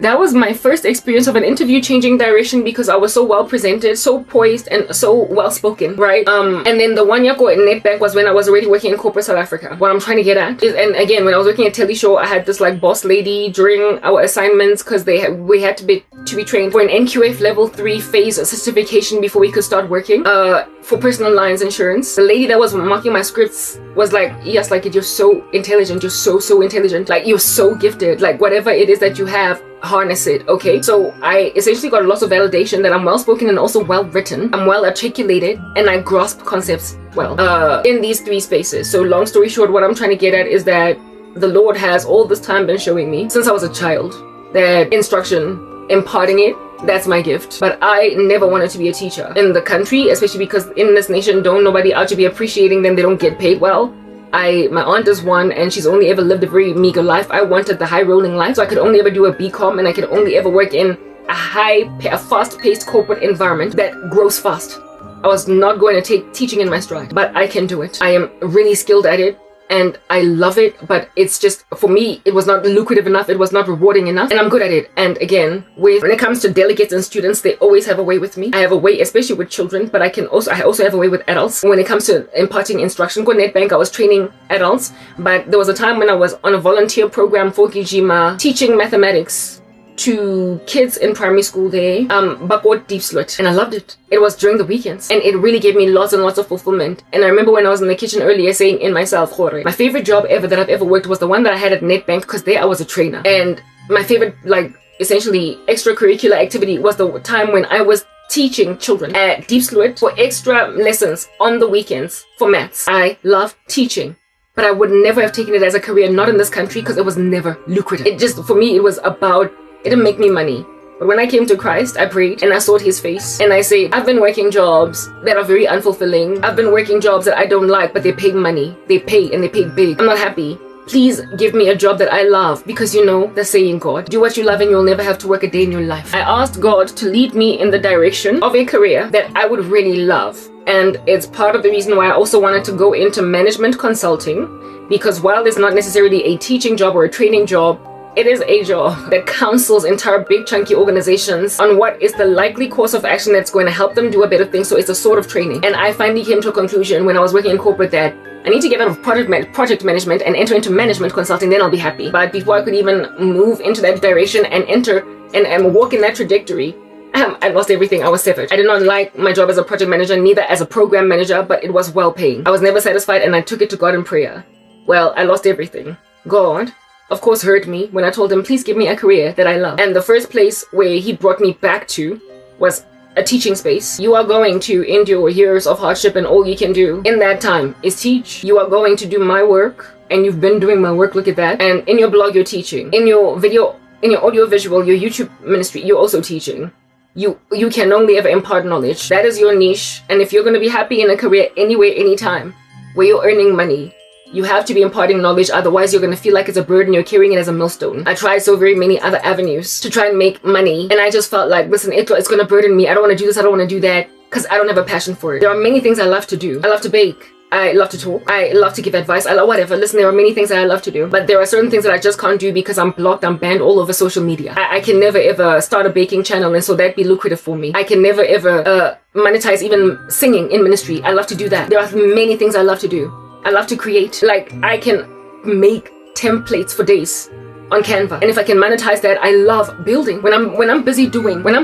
That was my first experience of an interview changing direction because I was so well presented, so poised, and so well spoken, right? And then the 1 year ago at Nedbank was when I was already working in corporate South Africa. What I'm trying to get at is, and again, when I was working at Teleshow, I had this like boss lady during our assignments because we had to be trained for an NQF level 3 phase certification before we could start working for personal lines insurance. The lady that was marking my scripts was like, yes, like you're so intelligent, you're so intelligent, like you're so gifted, like whatever it is that you have, harness it. Okay, so I essentially got lots of validation that I'm well spoken and also well written, I'm well articulated, and I grasp concepts well in these 3 spaces. So long story short, what I'm trying to get at is that the Lord has all this time been showing me since I was a child that instruction, imparting it, that's my gift. But I never wanted to be a teacher in the country, especially because in this nation don't nobody out to be appreciating them. They don't get paid well. My aunt is one and she's only ever lived a very meager life. I wanted the high rolling life, so I could only ever do a BCom and I could only ever work in a fast paced corporate environment that grows fast. I was not going to take teaching in my stride, but I can do it. I am really skilled at it and I love it, but it's just, for me, it was not lucrative enough, it was not rewarding enough, and I'm good at it. And again, when it comes to delegates and students, they always have a way with me. I have a way, especially with children, but I also have a way with adults. When it comes to imparting instruction, go Nedbank, I was training adults, but there was a time when I was on a volunteer program for Gijima, teaching mathematics to kids in primary school there, Bakot Deep Slut, and I loved it. It was during the weekends, and it really gave me lots and lots of fulfillment. And I remember when I was in the kitchen earlier saying in myself, my favorite job ever that I've ever worked was the one that I had at Nedbank, because there I was a trainer. And my favorite, like, essentially extracurricular activity was the time when I was teaching children at Deep Slut for extra lessons on the weekends for maths. I love teaching, but I would never have taken it as a career, not in this country, because it was never lucrative. It just, for me, it was about, it didn't make me money. But when I came to Christ, I prayed and I sought his face. And I said, I've been working jobs that are very unfulfilling. I've been working jobs that I don't like, but they pay money. They pay and they pay big. I'm not happy. Please give me a job that I love, because you know the saying, God, do what you love and you'll never have to work a day in your life. I asked God to lead me in the direction of a career that I would really love. And it's part of the reason why I also wanted to go into management consulting, because while it's not necessarily a teaching job or a training job, it is a job that counsels entire big chunky organizations on what is the likely course of action that's going to help them do a better thing. So it's a sort of training. And I finally came to a conclusion when I was working in corporate that I need to get out of project management and enter into management consulting, then I'll be happy. But before I could even move into that direction and enter and walk in that trajectory, I lost everything. I was severed. I did not like my job as a project manager, neither as a program manager, but it was well paying. I was never satisfied and I took it to God in prayer. Well, I lost everything. God, of course, heard me when I told him, please give me a career that I love. And the first place where he brought me back to was a teaching space. You are going to endure years of hardship, and all you can do in that time is teach. You are going to do my work, and you've been doing my work, look at that. And in your blog, you're teaching. In your video, in your audio visual, your YouTube ministry, you're also teaching. You can only ever impart knowledge. That is your niche. And if you're going to be happy in a career anywhere, anytime, where you're earning money, you have to be imparting knowledge, otherwise you're going to feel like it's a burden, you're carrying it as a millstone. I tried so very many other avenues to try and make money, and I just felt like, listen, it's going to burden me. I don't want to do this, I don't want to do that, because I don't have a passion for it. There are many things I love to do. I love to bake. I love to talk. I love to give advice. I love whatever. Listen, there are many things that I love to do, but there are certain things that I just can't do because I'm blocked, I'm banned all over social media. I can never ever start a baking channel, and so that'd be lucrative for me. I can never ever monetize even singing in ministry. I love to do that. There are many things I love to do. I love to create. Like, I can make templates for days on Canva, and if I can monetize that, I love building. When I'm busy doing my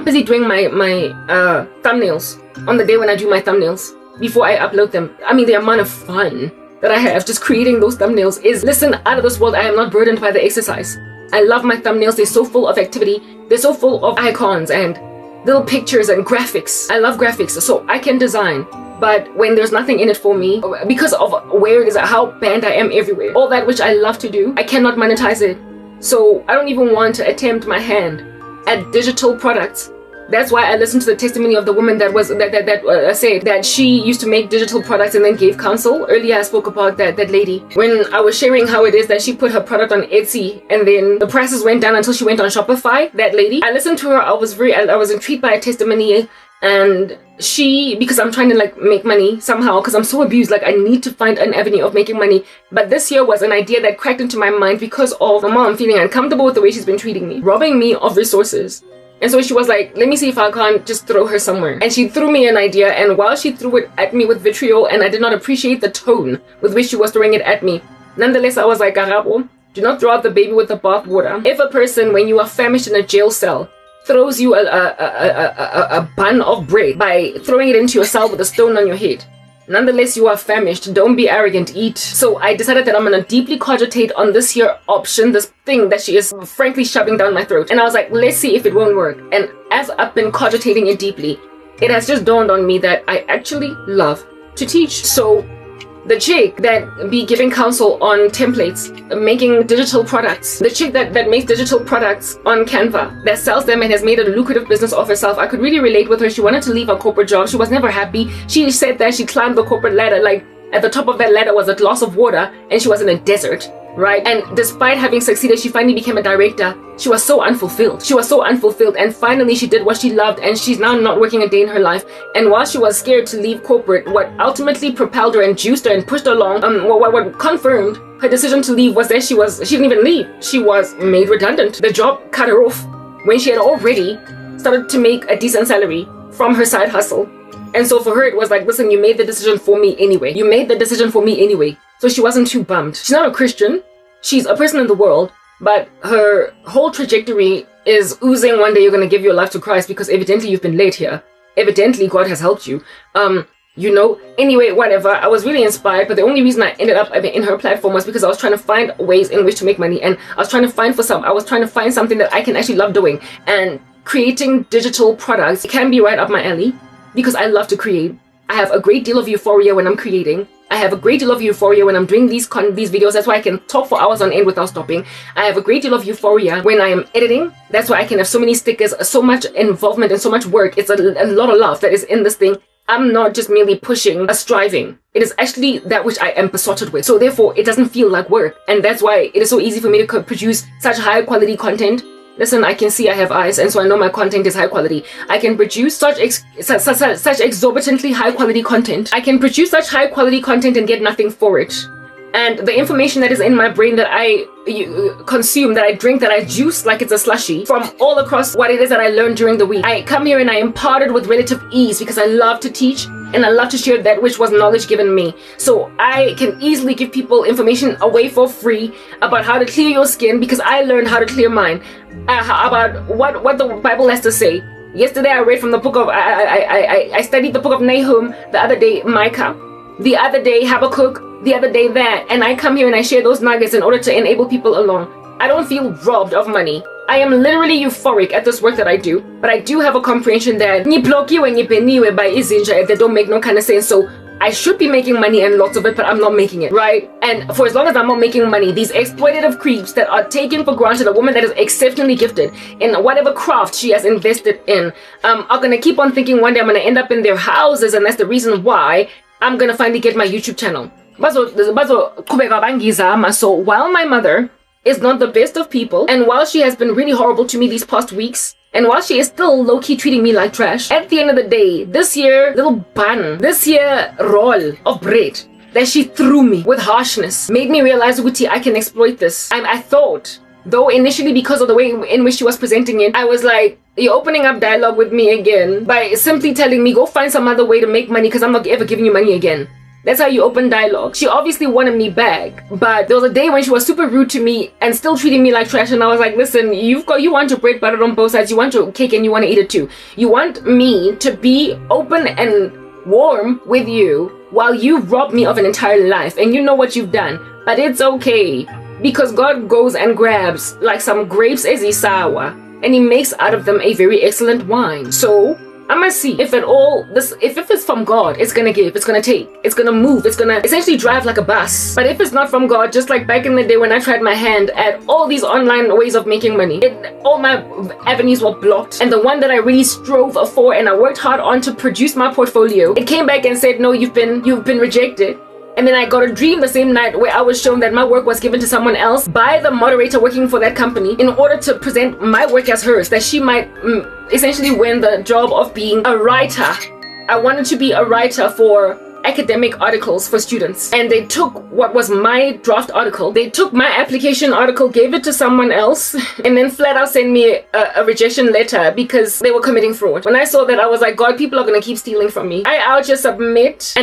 thumbnails, on the day when I do my thumbnails, before I upload them, I mean, the amount of fun that I have just creating those thumbnails is, listen, out of this world. I am not burdened by the exercise. I love my thumbnails. They're so full of activity. They're so full of icons and little pictures and graphics. I love graphics, so I can design. But when there's nothing in it for me, because of where it is, how banned I am everywhere, all that which I love to do, I cannot monetize it. So I don't even want to attempt my hand at digital products. That's why I listened to the testimony of the woman that said that she used to make digital products and then gave counsel. Earlier I spoke about that lady, when I was sharing how it is that she put her product on Etsy and then the prices went down until she went on Shopify. That lady, I listened to her. I was intrigued by her testimony. And because I'm trying to like make money somehow, because I'm so abused, like I need to find an avenue of making money. But this year was an idea that cracked into my mind because of my mom feeling uncomfortable with the way she's been treating me, robbing me of resources. And so she was like, let me see if I can't just throw her somewhere. And she threw me an idea, and while she threw it at me with vitriol, and I did not appreciate the tone with which she was throwing it at me, nonetheless I was like, Garabo, do not throw out the baby with the bathwater. If a person, when you are famished in a jail cell, throws you a bun of bread by throwing it into your cell with a stone on your head, nonetheless you are famished, don't be arrogant, eat. So I decided that I'm gonna deeply cogitate on this here option, this thing that she is frankly shoving down my throat. And I was like, let's see if it won't work. And as I've been cogitating it deeply, it has just dawned on me that I actually love to teach. So the chick that be giving counsel on templates, making digital products, the chick that makes digital products on Canva, that sells them and has made a lucrative business of herself, I could really relate with her. She wanted to leave her corporate job. She was never happy. She said that she climbed the corporate ladder, like at the top of that ladder was a glass of water, and she was in a desert, right? And despite having succeeded, she finally became a director. She was so unfulfilled. She was so unfulfilled, and finally she did what she loved, and she's now not working a day in her life. And while she was scared to leave corporate, what ultimately propelled her and juiced her and pushed her along, what confirmed her decision to leave was that she didn't even leave. She was made redundant. The job cut her off when she had already started to make a decent salary from her side hustle. And so for her, it was like, listen, you made the decision for me anyway. You made the decision for me anyway. So she wasn't too bummed. She's not a Christian. She's a person in the world. But her whole trajectory is oozing one day you're going to give your life to Christ, because evidently you've been led here. Evidently God has helped you. Anyway, whatever. I was really inspired, but the only reason I ended up in her platform was because I was trying to find ways in which to make money. And I was trying to find something that I can actually love doing. And creating digital products can be right up my alley, because I love to create. I have a great deal of euphoria when I'm creating. I have a great deal of euphoria when I'm doing these videos. That's why I can talk for hours on end without stopping. I have a great deal of euphoria when I am editing. That's why I can have so many stickers, so much involvement and so much work. It's a lot of love that is in this thing. I'm not just merely pushing a striving. It is actually that which I am besotted with. So therefore, it doesn't feel like work. And that's why it is so easy for me to produce such high quality content. Listen, I can see I have eyes, and so I know my content is high quality. I can produce such exorbitantly high quality content. I can produce such high quality content and get nothing for it. And the information that is in my brain that I consume, that I drink, that I juice like it's a slushie from all across what it is that I learned during the week, I come here and I impart it with relative ease, because I love to teach and I love to share that which was knowledge given me. So I can easily give people information away for free about how to clear your skin, because I learned how to clear mine. About what the Bible has to say. Yesterday I read from the book of I studied the book of Nahum, the other day Micah, the other day Habakkuk, the other day that, and I come here and I share those nuggets in order to enable people along. I don't feel robbed of money. I am literally euphoric at this work that I do, but I do have a comprehension that by izinja, they don't make no kind of sense. So I should be making money and lots of it, but I'm not making it, right? And for as long as I'm not making money, these exploitative creeps that are taken for granted, a woman that is exceptionally gifted in whatever craft she has invested in, are gonna keep on thinking one day I'm gonna end up in their houses, and that's the reason why I'm gonna finally get my YouTube channel. So while my mother is not the best of people, and while she has been really horrible to me these past weeks, and while she is still low-key treating me like trash, at the end of the day, this year little bun, this here roll of bread that she threw me with harshness made me realize, Uti, I can exploit this. I thought, though initially because of the way in which she was presenting it, I was like, you're opening up dialogue with me again by simply telling me, go find some other way to make money, because I'm not ever giving you money again. That's how you open dialogue. She obviously wanted me back, but there was a day when she was super rude to me and still treating me like trash, and I was like, listen, you want your bread buttered on both sides, you want your cake and you want to eat it too. You want me to be open and warm with you while you rob me of an entire life, and you know what you've done. But it's okay, because God goes and grabs like some grapes as isawa, and he makes out of them a very excellent wine. So I must see if at all if it's from God, it's gonna give, it's gonna take, it's gonna move, it's gonna essentially drive like a bus. But if it's not from God, just like back in the day when I tried my hand at all these online ways of making money, all my avenues were blocked, and the one that I really strove for and I worked hard on to produce my portfolio, it came back and said, no, you've been rejected. And then I got a dream the same night where I was shown that my work was given to someone else by the moderator working for that company in order to present my work as hers, that she might essentially win the job of being a writer. I wanted to be a writer for academic articles for students, and they took what was my draft article, they took my application article, gave it to someone else, and then flat out sent me a rejection letter because they were committing fraud. When I saw that, I was like, God, people are gonna keep stealing from me. I'll just submit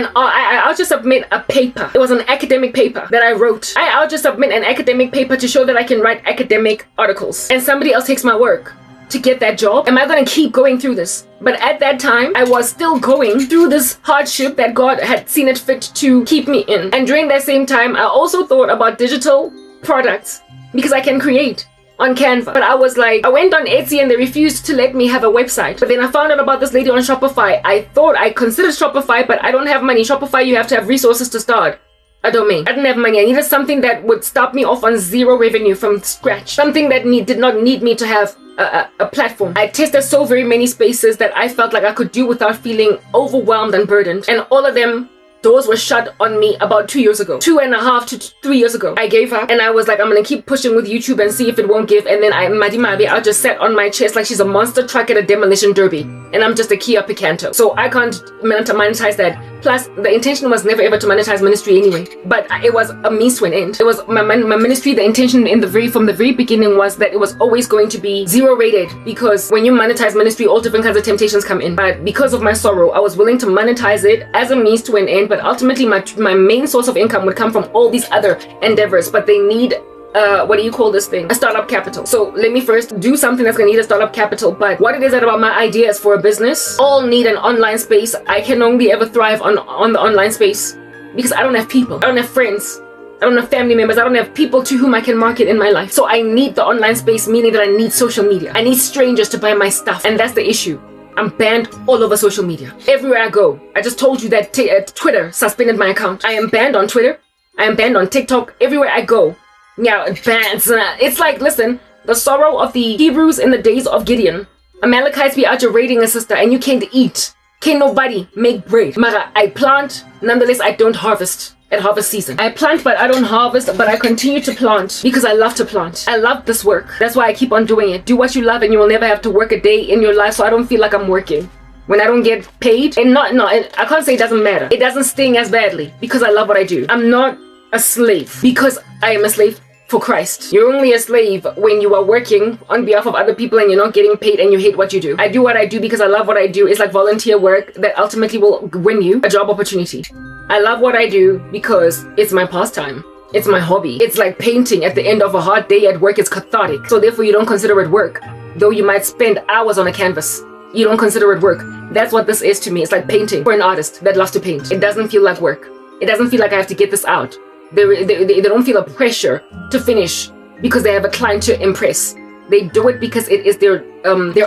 a paper. It was an academic paper that I wrote. I'll just submit an academic paper to show that I can write academic articles, and somebody else takes my work to get that job. Am I gonna keep going through this? But at that time, I was still going through this hardship that God had seen it fit to keep me in. And during that same time, I also thought about digital products because I can create on Canva. But I was like, I went on Etsy and they refused to let me have a website. But then I found out about this lady on Shopify. I considered Shopify, but I don't have money. Shopify, you have to have resources to start a domain. I didn't have money. I needed something that would stop me off on zero revenue from scratch. Something that did not need me to have a platform. I tested so very many spaces that I felt like I could do without feeling overwhelmed and burdened. And all of them, doors were shut on me about 2 years ago. 2.5 to 3 years ago. I gave up and I was like, I'm gonna keep pushing with YouTube and see if it won't give. And then I just sat on my chest like she's a monster truck at a demolition derby. And I'm just a Kia Picanto. So I can't monetize that. Plus, the intention was never ever to monetize ministry anyway. But it was a means to an end. It was my ministry, the intention from the very beginning was that it was always going to be zero rated. Because when you monetize ministry, all different kinds of temptations come in. But because of my sorrow, I was willing to monetize it as a means to an end. But ultimately, my main source of income would come from all these other endeavors. But they need what do you call this thing? A startup capital. So let me first do something that's gonna need a startup capital. But what it is that about my ideas for a business all need an online space. I can only ever thrive on the online space because I don't have people. I don't have friends. I don't have family members. I don't have people to whom I can market in my life. So I need the online space, meaning that I need social media. I need strangers to buy my stuff. And that's the issue. I'm banned all over social media. Everywhere I go. I just told you that Twitter suspended my account. I am banned on Twitter. I am banned on TikTok. Everywhere I go. Yeah, bans. It's like, listen, the sorrow of the Hebrews in the days of Gideon. Amalekites be out here raiding a sister and you can't eat. Can't nobody make bread. Mara, I plant, nonetheless I don't harvest at harvest season. I plant but I don't harvest, but I continue to plant because I love to plant. I love this work. That's why I keep on doing it. Do what you love and you will never have to work a day in your life, so I don't feel like I'm working. When I don't get paid, and I can't say it doesn't matter. It doesn't sting as badly because I love what I do. I'm not a slave because I am a slave for Christ. You're only a slave when you are working on behalf of other people and you're not getting paid and you hate what you do. I do what I do because I love what I do. It's like volunteer work that ultimately will win you a job opportunity. I love what I do because it's my pastime. It's my hobby. It's like painting at the end of a hard day at work. It's cathartic. So therefore you don't consider it work. Though you might spend hours on a canvas, you don't consider it work. That's what this is to me. It's like painting for an artist that loves to paint. It doesn't feel like work. It doesn't feel like I have to get this out. They don't feel a pressure to finish because they have a client to impress. They do it because it is their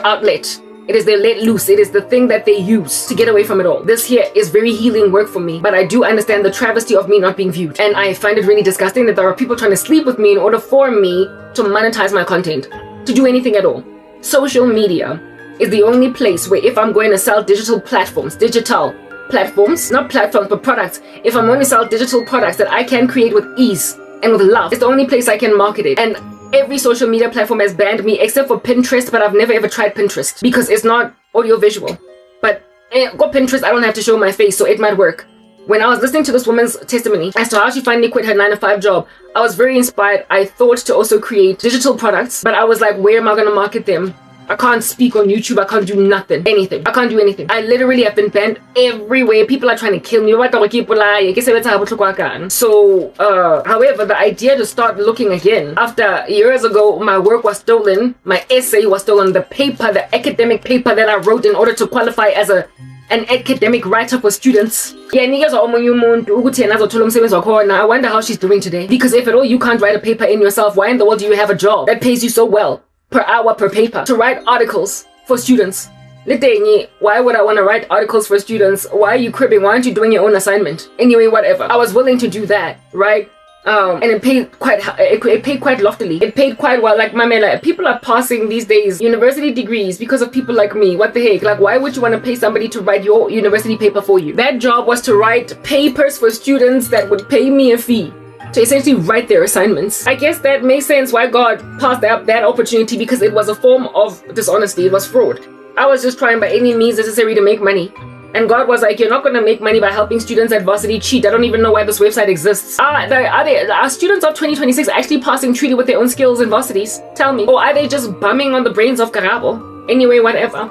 outlet. It is their let loose. It is the thing that they use to get away from it all. This here is very healing work for me, but I do understand the travesty of me not being viewed. And I find it really disgusting that there are people trying to sleep with me in order for me to monetize my content, to do anything at all. Social media is the only place where if I'm going to sell digital platforms, not platforms, but products. If I'm going to sell digital products that I can create with ease and with love, it's the only place I can market it. And every social media platform has banned me except for Pinterest, but I've never ever tried Pinterest because it's not audio visual. But go Pinterest, I don't have to show my face, so it might work. When I was listening to this woman's testimony as to how she finally quit her 9-to-5 job, I was very inspired. I thought to also create digital products, but I was like, where am I going to market them? I can't speak on YouTube. I can't do anything. I can't do anything. I literally have been banned everywhere. People are trying to kill me. So, however, the idea to start looking again, after years ago, my work was stolen. My essay was stolen. The academic paper that I wrote in order to qualify as an academic writer for students. I wonder how she's doing today. Because if at all you can't write a paper in yourself, why in the world do you have a job that pays you so well? Per hour, per paper, to write articles for students. Why would I want to write articles for students? Why are you cribbing? Why aren't you doing your own assignment? Anyway, whatever. I was willing to do that, right? And it paid quite loftily. It paid quite well. Like, mamela, people are passing these days university degrees because of people like me. What the heck? Like, why would you want to pay somebody to write your university paper for you? That job was to write papers for students that would pay me a fee to essentially write their assignments. I guess that makes sense why God passed up that opportunity, because it was a form of dishonesty. It was fraud. I was just trying by any means necessary to make money. And God was like, you're not going to make money by helping students at varsity cheat. I don't even know why this website exists. Are students of 2026 actually passing truly with their own skills in varsities? Tell me. Or are they just bumming on the brains of Karabo? Anyway, whatever.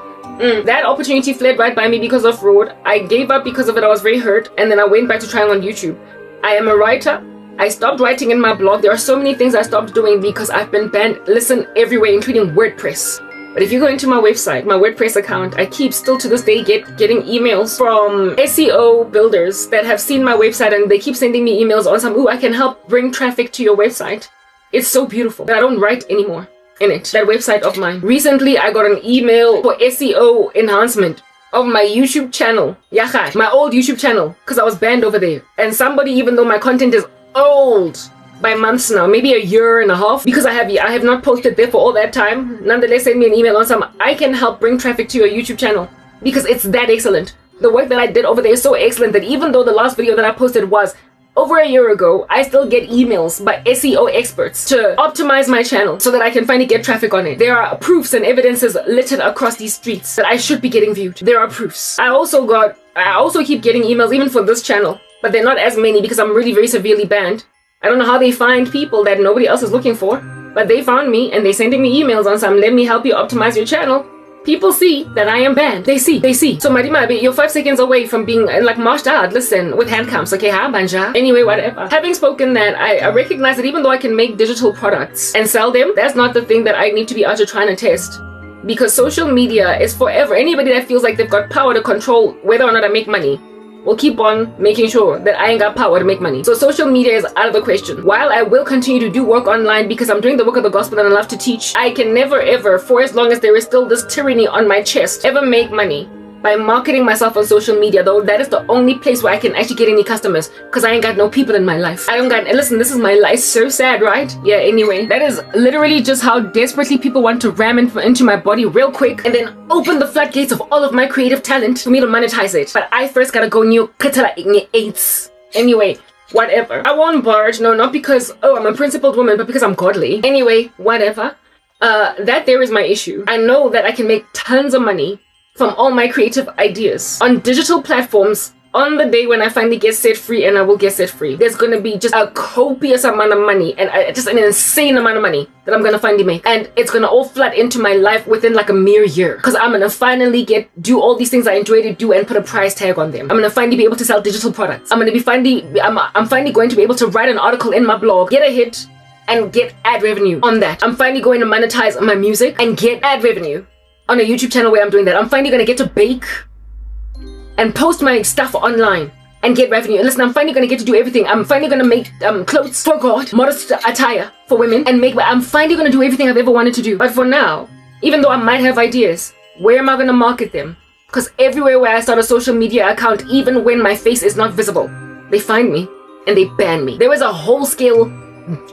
That opportunity fled right by me because of fraud. I gave up because of it. I was very hurt. And then I went back to trying on YouTube. I am a writer. I stopped writing in my blog. There are so many things I stopped doing because I've been banned. Listen, everywhere, including WordPress. But if you go into my website, my WordPress account, I keep still to this day getting emails from SEO builders that have seen my website, and they keep sending me emails on some, ooh, I can help bring traffic to your website. It's so beautiful that I don't write anymore in it, that website of mine. Recently, I got an email for SEO enhancement of my YouTube channel. Yachai, my old YouTube channel, because I was banned over there. And somebody, even though my content is old by months now, maybe a year and a half, because I have not posted there for all that time, nonetheless send me an email on some, I can help bring traffic to your YouTube channel because it's that excellent. The work that I did over there is so excellent that even though the last video that I posted was over a year ago, I still get emails by SEO experts to optimize my channel so that I can finally get traffic on it. There are proofs and evidences littered across these streets that I should be getting viewed. There are proofs. I also keep getting emails even for this channel, but they're not as many because I'm really very severely banned. I don't know how they find people that nobody else is looking for, but they found me and they're sending me emails on some, let me help you optimize your channel. People see that I am banned. They see. So Marima, you're 5 seconds away from being like marched out, listen, with hand cams, okay, ha, banja. Anyway, whatever. Having spoken that, I recognize that even though I can make digital products and sell them, that's not the thing that I need to be out here trying to test. Because social media is forever. Anybody that feels like they've got power to control whether or not I make money will keep on making sure that I ain't got power to make money. So social media is out of the question. While I will continue to do work online because I'm doing the work of the gospel and I love to teach, I can never ever, for as long as there is still this tyranny on my chest, ever make money by marketing myself on social media, though that is the only place where I can actually get any customers, because I ain't got no people in my life. Listen, this is my life. So sad, right? Yeah, anyway, that is literally just how desperately people want to ram into my body real quick and then open the floodgates of all of my creative talent for me to monetize it. But I first gotta go new katala igni AIDS. Anyway, whatever. I won't barge, no, not because, oh, I'm a principled woman, but because I'm godly. Anyway, whatever. That there is my issue. I know that I can make tons of money from all my creative ideas on digital platforms on the day when I finally get set free, and I will get set free. There's going to be just a copious amount of money and just an insane amount of money that I'm going to finally make. And it's going to all flood into my life within like a mere year, because I'm going to finally do all these things I enjoy to do and put a price tag on them. I'm going to finally be able to sell digital products. I'm finally going to be able to write an article in my blog, get a hit, and get ad revenue on that. I'm finally going to monetize my music and get ad revenue on a YouTube channel where I'm doing that. I'm finally going to get to bake and post my stuff online and get revenue. Listen, I'm finally going to get to do everything. I'm finally going to make clothes for God, modest attire for women, and I'm finally going to do everything I've ever wanted to do. But for now, even though I might have ideas, where am I going to market them? Because everywhere where I start a social media account, even when my face is not visible, they find me and they ban me. There is a whole scale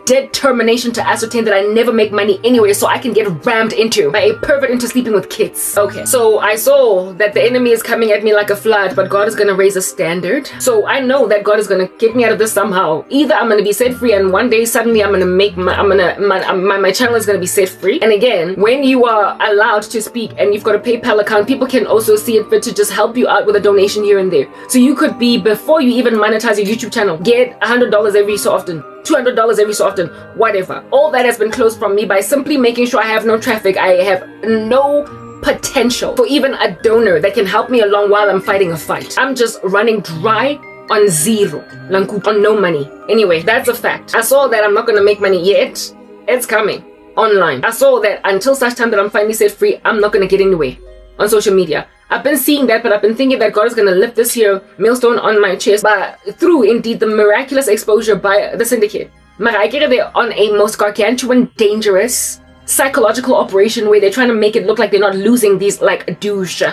determination to ascertain that I never make money anyway, so I can get rammed into by a pervert into sleeping with kids. Okay, so I saw that the enemy is coming at me like a flood, but God is going to raise a standard. So I know that God is going to get me out of this somehow. Either I'm going to be set free, and one day suddenly I'm going to make my channel is going to be set free. And again, when you are allowed to speak and you've got a PayPal account, people can also see it fit to just help you out with a donation here and there. So you could be, before you even monetize your YouTube channel, get $100 every so often, $200 every so often, whatever. All that has been closed from me by simply making sure I have no traffic. I have no potential for even a donor that can help me along while I'm fighting a fight. I'm just running dry on zero, on no money. Anyway, that's a fact. I saw that I'm not gonna make money yet. It's coming online. I saw that until such time that I'm finally set free, I'm not gonna get anywhere on social media. I've been seeing that, but I've been thinking that God is going to lift this here millstone on my chest through indeed the miraculous exposure by the syndicate. I get it, they're on a most gargantuan, dangerous psychological operation where they're trying to make it look like they're not losing these like douche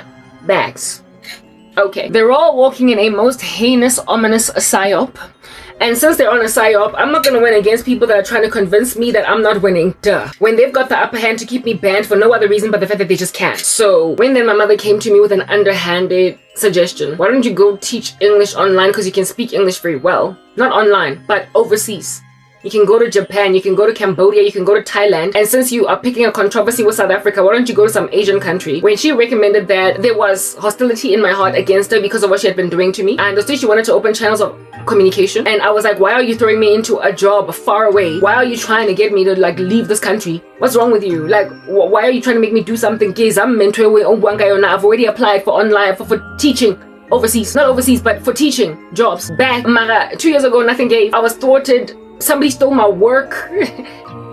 bags. Okay, they're all walking in a most heinous, ominous psyop. And since they're on a psyop, I'm not gonna win against people that are trying to convince me that I'm not winning. Duh. When they've got the upper hand to keep me banned for no other reason but the fact that they just can't. So when then my mother came to me with an underhanded suggestion, why don't you go teach English online because you can speak English very well. Not online, but overseas. You can go to Japan, you can go to Cambodia, you can go to Thailand. And since you are picking a controversy with South Africa, why don't you go to some Asian country? When she recommended that, there was hostility in my heart against her because of what she had been doing to me. I understood she wanted to open channels of communication. And I was like, why are you throwing me into a job far away? Why are you trying to get me to like leave this country? What's wrong with you? Like, why are you trying to make me do something? I've already applied for online, for teaching. Overseas, not overseas, but for teaching jobs. Back, 2 years ago, nothing gave. I was thwarted. Somebody stole my work.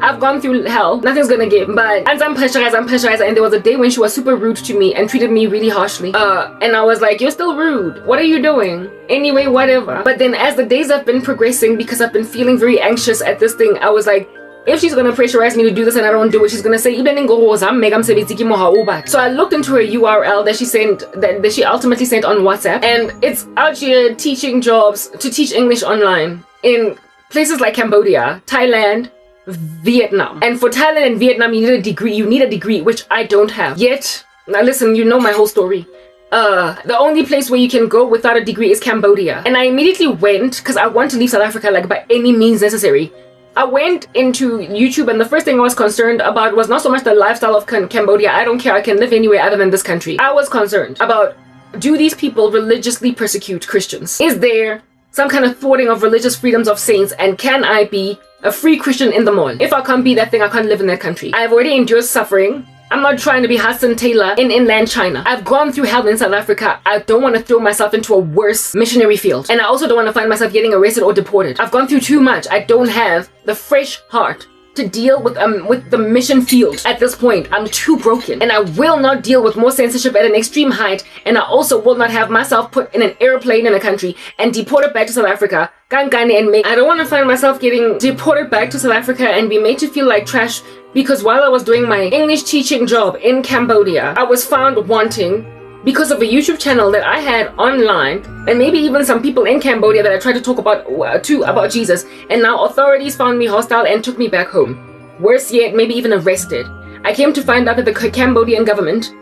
I've gone through hell. Nothing's gonna give. But as I'm pressurized, and there was a day when she was super rude to me and treated me really harshly. And I was like, you're still rude. What are you doing? Anyway, whatever. But then as the days have been progressing, because I've been feeling very anxious at this thing, I was like, if she's gonna pressurize me to do this and I don't do it, she's gonna say, so I looked into her URL that she sent, that she ultimately sent on WhatsApp, and it's out here teaching jobs to teach English online in places like Cambodia, Thailand, Vietnam. And for Thailand and Vietnam, you need a degree, which I don't have. Yet, now listen, you know my whole story. The only place where you can go without a degree is Cambodia. And I immediately went, because I want to leave South Africa like by any means necessary. I went into YouTube, and the first thing I was concerned about was not so much the lifestyle of Cambodia. I don't care, I can live anywhere other than this country. I was concerned about, do these people religiously persecute Christians? Is there some kind of thwarting of religious freedoms of saints, and can I be a free Christian in the mall? If I can't be that thing, I can't live in that country. I've already endured suffering. I'm not trying to be Hudson Taylor in inland China. I've gone through hell in South Africa. I don't want to throw myself into a worse missionary field. And I also don't want to find myself getting arrested or deported. I've gone through too much. I don't have the fresh heart to deal with the mission field at this point. I'm too broken, and I will not deal with more censorship at an extreme height, and I also will not have myself put in an airplane in a country and deported back to South Africa. I don't want to find myself getting deported back to South Africa and be made to feel like trash, because while I was doing my English teaching job in Cambodia, I was found wanting because of a YouTube channel that I had online, and maybe even some people in Cambodia that I tried to talk about Jesus, and now authorities found me hostile and took me back home. Worse yet, maybe even arrested. I came to find out that the Cambodian government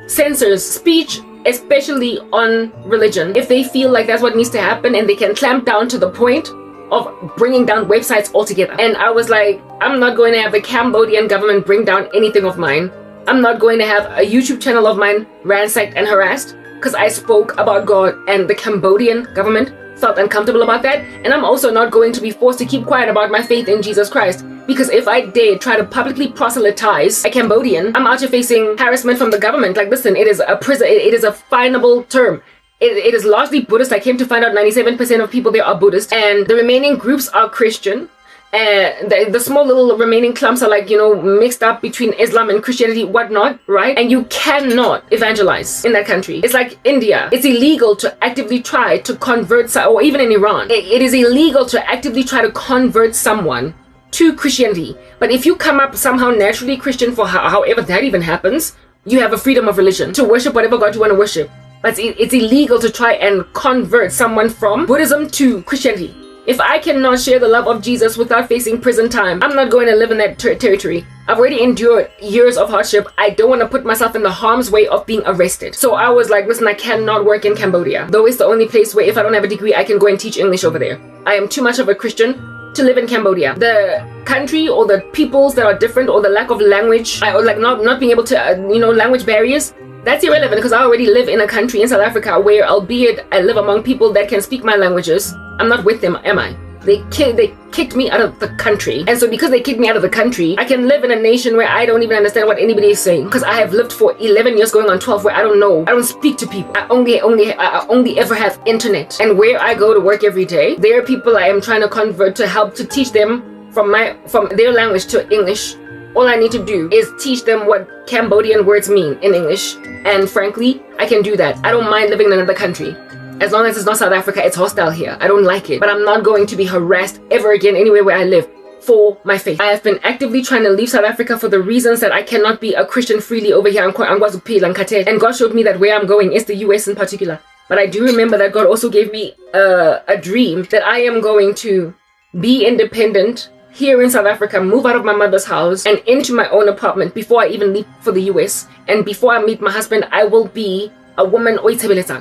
censors speech, especially on religion, if they feel like that's what needs to happen, and they can clamp down to the point of bringing down websites altogether. And I was like, I'm not going to have the Cambodian government bring down anything of mine. I'm not going to have a YouTube channel of mine ransacked and harassed because I spoke about God, and the Cambodian government felt uncomfortable about that. And I'm also not going to be forced to keep quiet about my faith in Jesus Christ, because if I dare try to publicly proselytize a Cambodian, I'm out here facing harassment from the government. Like, listen, it is a prison, it is a finable term. It is largely Buddhist. I came to find out 97% of people there are Buddhist, and the remaining groups are Christian. And the small little remaining clumps are like, you know, mixed up between Islam and Christianity, whatnot, right? And you cannot evangelize in that country. It's like India. It's illegal to actively try to convert, or even in Iran, it is illegal to actively try to convert someone to Christianity. But if you come up somehow naturally Christian, for however that even happens, you have a freedom of religion to worship whatever God you want to worship. But it's illegal to try and convert someone from Buddhism to Christianity. If I cannot share the love of Jesus without facing prison time, I'm not going to live in that territory. I've already endured years of hardship. I don't want to put myself in the harm's way of being arrested. So I was like, listen, I cannot work in Cambodia. Though it's the only place where if I don't have a degree, I can go and teach English over there. I am too much of a Christian to live in Cambodia. The country or the peoples that are different, or the lack of language, or like not being able to, language barriers, that's irrelevant, because I already live in a country in South Africa where, albeit I live among people that can speak my languages, I'm not with them, am I? They kicked me out of the country. And so because they kicked me out of the country, I can live in a nation where I don't even understand what anybody is saying, because I have lived for 11 years going on 12 where I don't know. I don't speak to people. I only ever have internet. And where I go to work every day, there are people I am trying to convert to help to teach them from their language to English. All I need to do is teach them what Cambodian words mean in English. And frankly, I can do that. I don't mind living in another country. As long as it's not South Africa, it's hostile here. I don't like it. But I'm not going to be harassed ever again anywhere where I live for my faith. I have been actively trying to leave South Africa for the reasons that I cannot be a Christian freely over here. And God showed me that where I'm going is the US in particular. But I do remember that God also gave me a dream that I am going to be independent here in South Africa, move out of my mother's house and into my own apartment before I even leave for the US. And before I meet my husband, I will be a woman.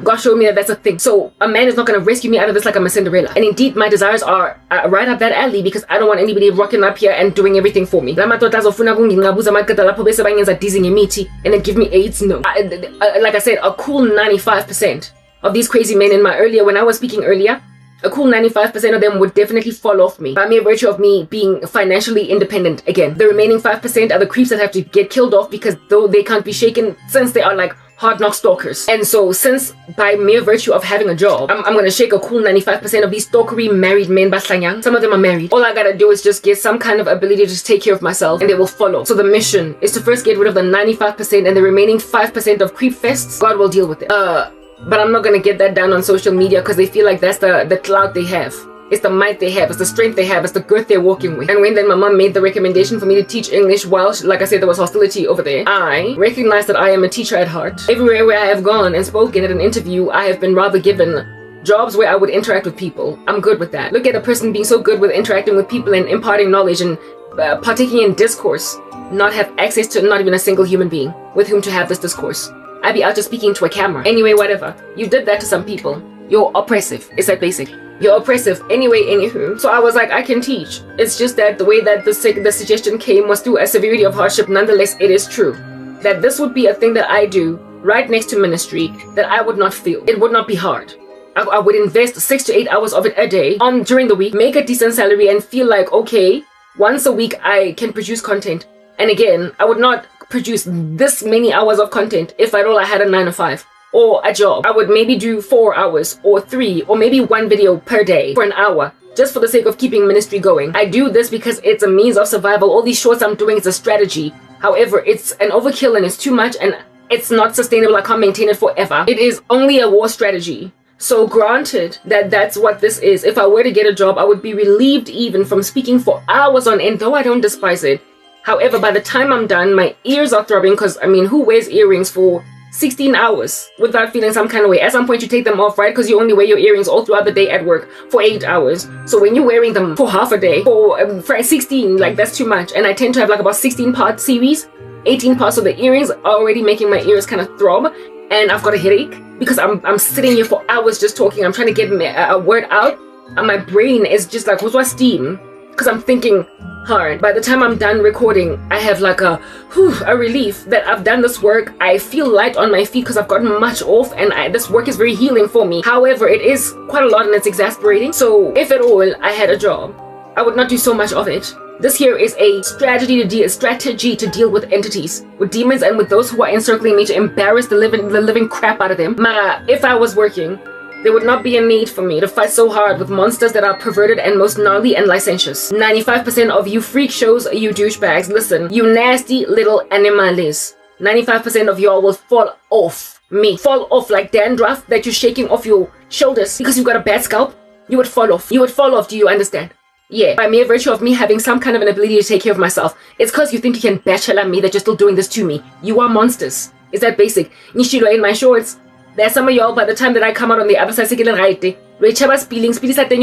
God showed me that that's a thing. So a man is not going to rescue me out of this like I'm a Cinderella. And indeed, my desires are right up that alley because I don't want anybody rocking up here and doing everything for me. And then give me AIDS. No. Like I said, a cool 95% of these crazy men when I was speaking earlier, a cool 95% of them would definitely fall off me by mere virtue of me being financially independent. Again, the remaining 5% are the creeps that have to get killed off because though they can't be shaken since they are like hard knock stalkers. And so since by mere virtue of having a job, I'm going to shake a cool 95% of these stalkery married men. Some of them are married. All I got to do is just get some kind of ability to just take care of myself and they will follow. So the mission is to first get rid of the 95% and the remaining 5% of creep fests, God will deal with it. But I'm not going to get that down on social media because they feel like that's the clout they have. It's the might they have. It's the strength they have. It's the girth they're walking with. And when then my mom made the recommendation for me to teach English while, like I said, there was hostility over there, I recognized that I am a teacher at heart. Everywhere where I have gone and spoken at an interview, I have been rather given jobs where I would interact with people. I'm good with that. Look at a person being so good with interacting with people and imparting knowledge and partaking in discourse, not have access to not even a single human being with whom to have this discourse. I'd be out just speaking to a camera. Anyway, whatever. You did that to some people. You're oppressive. It's that basic. You're oppressive. Anyway, anywho. So I was like, I can teach. It's just that the way that the suggestion came was through a severity of hardship. Nonetheless, it is true that this would be a thing that I do right next to ministry that I would not feel. It would not be hard. I would invest 6 to 8 hours of it a day during the week, make a decent salary and feel like, okay, once a week I can produce content. And again, I would not produce this many hours of content if at all I had a 9 to 5 or a job. I would maybe do 4 hours or 3 or maybe 1 video per day for an hour just for the sake of keeping ministry going. I do this because it's a means of survival. All these shorts I'm doing is a strategy. However, it's an overkill and it's too much and it's not sustainable. I can't maintain it forever. It is only a war strategy. So granted that that's what this is. If I were to get a job, I would be relieved even from speaking for hours on end, though I don't despise it. However, by the time I'm done, my ears are throbbing because, I mean, who wears earrings for 16 hours without feeling some kind of way? At some point, you take them off, right? Because you only wear your earrings all throughout the day at work for 8 hours. So when you're wearing them for half a day, for 16, like that's too much. And I tend to have like about 16-part series, 18 parts of the earrings are already making my ears kind of throb. And I've got a headache because I'm sitting here for hours just talking. I'm trying to get a word out. And my brain is just like, what's steam? Because I'm thinking hard. By the time I'm done recording, I have like a relief that I've done this work. I feel light on my feet because I've gotten much off and this work is very healing for me. However, it is quite a lot and it's exasperating. So if at all I had a job, I would not do so much of it. This here is a strategy to deal with entities, with demons and with those who are encircling me to embarrass the living crap out of them. If I was working, there would not be a need for me to fight so hard with monsters that are perverted and most gnarly and licentious. 95% of you freak shows, you douchebags, listen, you nasty little animales. 95% of y'all will fall off me. Fall off like dandruff that you're shaking off your shoulders because you've got a bad scalp. You would fall off. You would fall off, do you understand? Yeah, by mere virtue of me having some kind of an ability to take care of myself. It's because you think you can bachelor me that you're still doing this to me. You are monsters. Is that basic? Nishiro in my shorts. There's some of y'all, by the time that I come out on the other side, spilling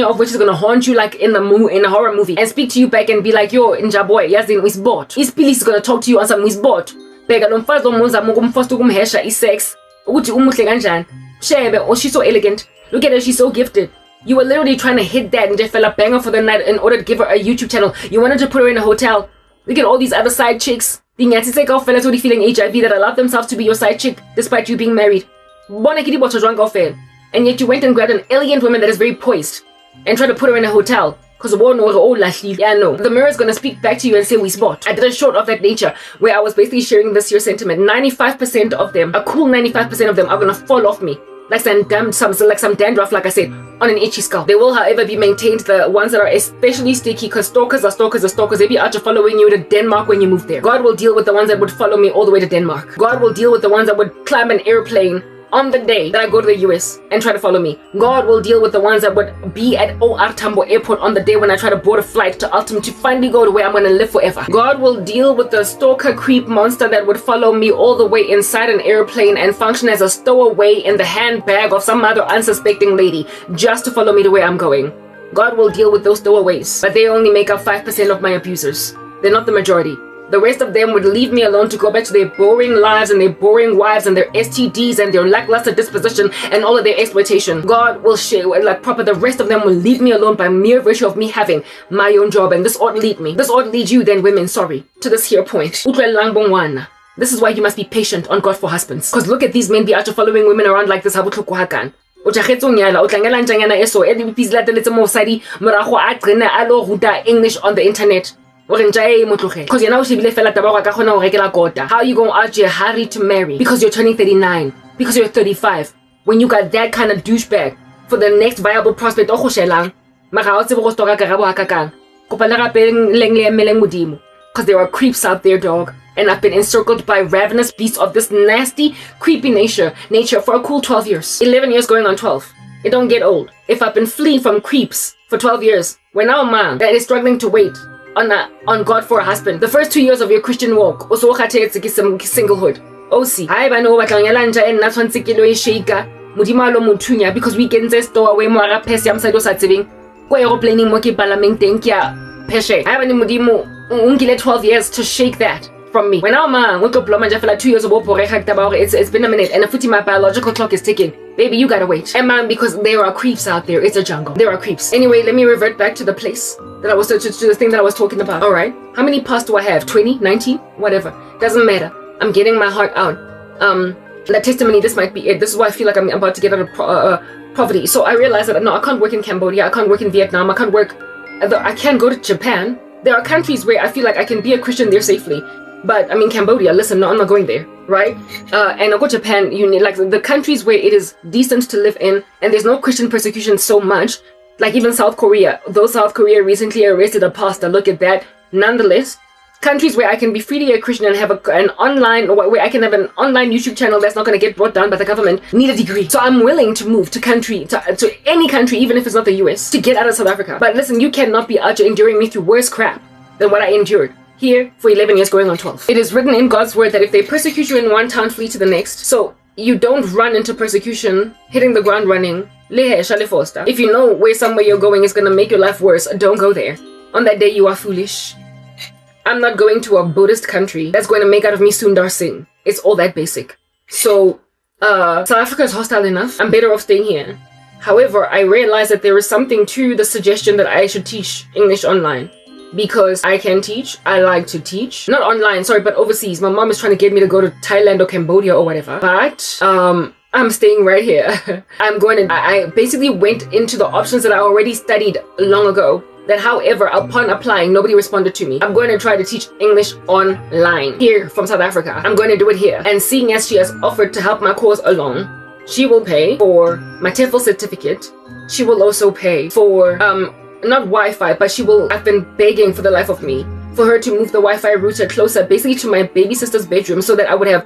of which is gonna haunt you like in a horror movie and speak to you back and be like, yo, Njaboy, yazin wisbot. His police is gonna talk to you on some wisbot. Bega lo mfazi omuza mfast ukumhesha isex. Ukuthi umuhle kanjani. Shebe, oh, she's so elegant. Look at her, she's so gifted. You were literally trying to hit that and just fell a banger for the night in order to give her a YouTube channel. You wanted to put her in a hotel. Look at all these other side chicks. Being fellas already feeling HIV that allow themselves to be your side chick despite you being married. And yet you went and grabbed an elegant woman that is very poised and tried to put her in a hotel. Because the mirror is going to speak back to you and say we spot. I did a short of that nature where I was basically sharing this year's sentiment. 95% of them, a cool 95% of them are going to fall off me. Like some dandruff, like I said, on an itchy scalp. They will, however, be maintained, the ones that are especially sticky, because stalkers are stalkers are stalkers. They be out to following you to Denmark when you move there. God will deal with the ones that would follow me all the way to Denmark. God will deal with the ones that would climb an airplane on the day that I go to the US and try to follow me. God will deal with the ones that would be at OR Tambo Airport on the day when I try to board a flight to Ultimate to finally go to where I'm going to live forever. God will deal with the stalker creep monster that would follow me all the way inside an airplane and function as a stowaway in the handbag of some other unsuspecting lady just to follow me to where I'm going. God will deal with those stowaways, but they only make up 5% of my abusers. They're not the majority. The rest of them would leave me alone to go back to their boring lives and their boring wives and their STDs and their lackluster disposition and all of their exploitation. God will share, like proper, the rest of them will leave me alone by mere virtue of me having my own job. And this ought to lead me. This ought to lead you then, women, sorry, to this here point. This is why you must be patient on God for husbands. Because look at these men be out following women around like this. English on the internet. Because you're now how you gonna ask your Harry to marry because you're turning 39, because you're 35, when you got that kind of douchebag for the next viable prospect? Because there are creeps out there, dog, and I've been encircled by ravenous beasts of this nasty, creepy nature for a cool 12 years. 11 years going on 12. It don't get old. If I've been fleeing from creeps for 12 years, we're now a man that is struggling to wait on God for a husband. The first 2 years of your Christian walk, also singlehood. OC. Because we can just store away more pesi am side saving. Go aeroplaning moki palaming thank ya peshe. I have any mudimo 12 years to shake that from me. When I'm a 2 years of it's been a minute and my biological clock is ticking. Baby, you gotta wait. And man, because there are creeps out there. It's a jungle. There are creeps. Anyway, let me revert back to the place that I was to the thing that I was talking about. All right. How many past do I have? 20, 19, whatever. Doesn't matter. I'm getting my heart out. That testimony, this might be it. This is why I feel like I'm about to get out of poverty. So I realized that no, I can't work in Cambodia. I can't work in Vietnam. I can't work. I can't go to Japan. There are countries where I feel like I can be a Christian there safely. But I mean, Cambodia, listen, no, I'm not going there, right? And I'll go to Japan, you need like the countries where it is decent to live in and there's no Christian persecution so much, like even South Korea. Though South Korea recently arrested a pastor, look at that. Nonetheless, countries where I can be freely a Christian and have an online, where I can have an online YouTube channel that's not going to get brought down by the government, need a degree. So I'm willing to move to any country, even if it's not the US, to get out of South Africa. But listen, you cannot be out here enduring me through worse crap than what I endured here for 11 years going on 12. It is written in God's word that if they persecute you in one town, flee to the next. So you don't run into persecution hitting the ground running. If you know where somewhere you're going is going to make your life worse, don't go there. On that day, you are foolish. I'm not going to a Buddhist country that's going to make out of me Sundar Singh. It's all that basic. So South Africa is hostile enough. I'm better off staying here. However, I realize that there is something to the suggestion that I should teach English online. Because I can teach, I like to teach. Not online, sorry, but overseas. My mom is trying to get me to go to Thailand or Cambodia or whatever. But I'm staying right here. I basically went into the options that I already studied long ago. That however, upon applying, nobody responded to me. I'm going to try to teach English online here from South Africa. I'm going to do it here. And seeing as she has offered to help my cause along, she will pay for my TEFL certificate. She will also pay for not Wi-Fi, but I've been begging for the life of me for her to move the Wi-Fi router closer, basically to my baby sister's bedroom, so that I would have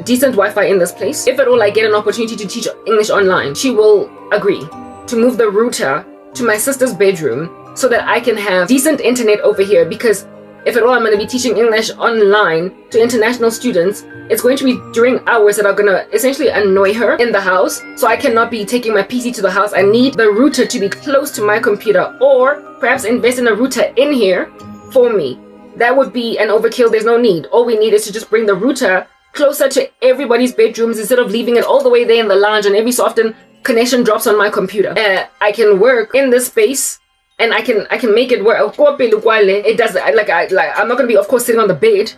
decent Wi-Fi in this place. If at all I get an opportunity to teach English online, she will agree to move the router to my sister's bedroom so that I can have decent internet over here, because if at all I'm going to be teaching English online to international students, it's going to be during hours that are going to essentially annoy her in the house. So I cannot be taking my PC to the house. I need the router to be close to my computer, or perhaps invest in a router in here for me. That would be an overkill. There's no need. All we need is to just bring the router closer to everybody's bedrooms instead of leaving it all the way there in the lounge, and every so often connection drops on my computer. I can work in this space. And I can make it work. It does I'm not gonna be, of course, sitting on the bed.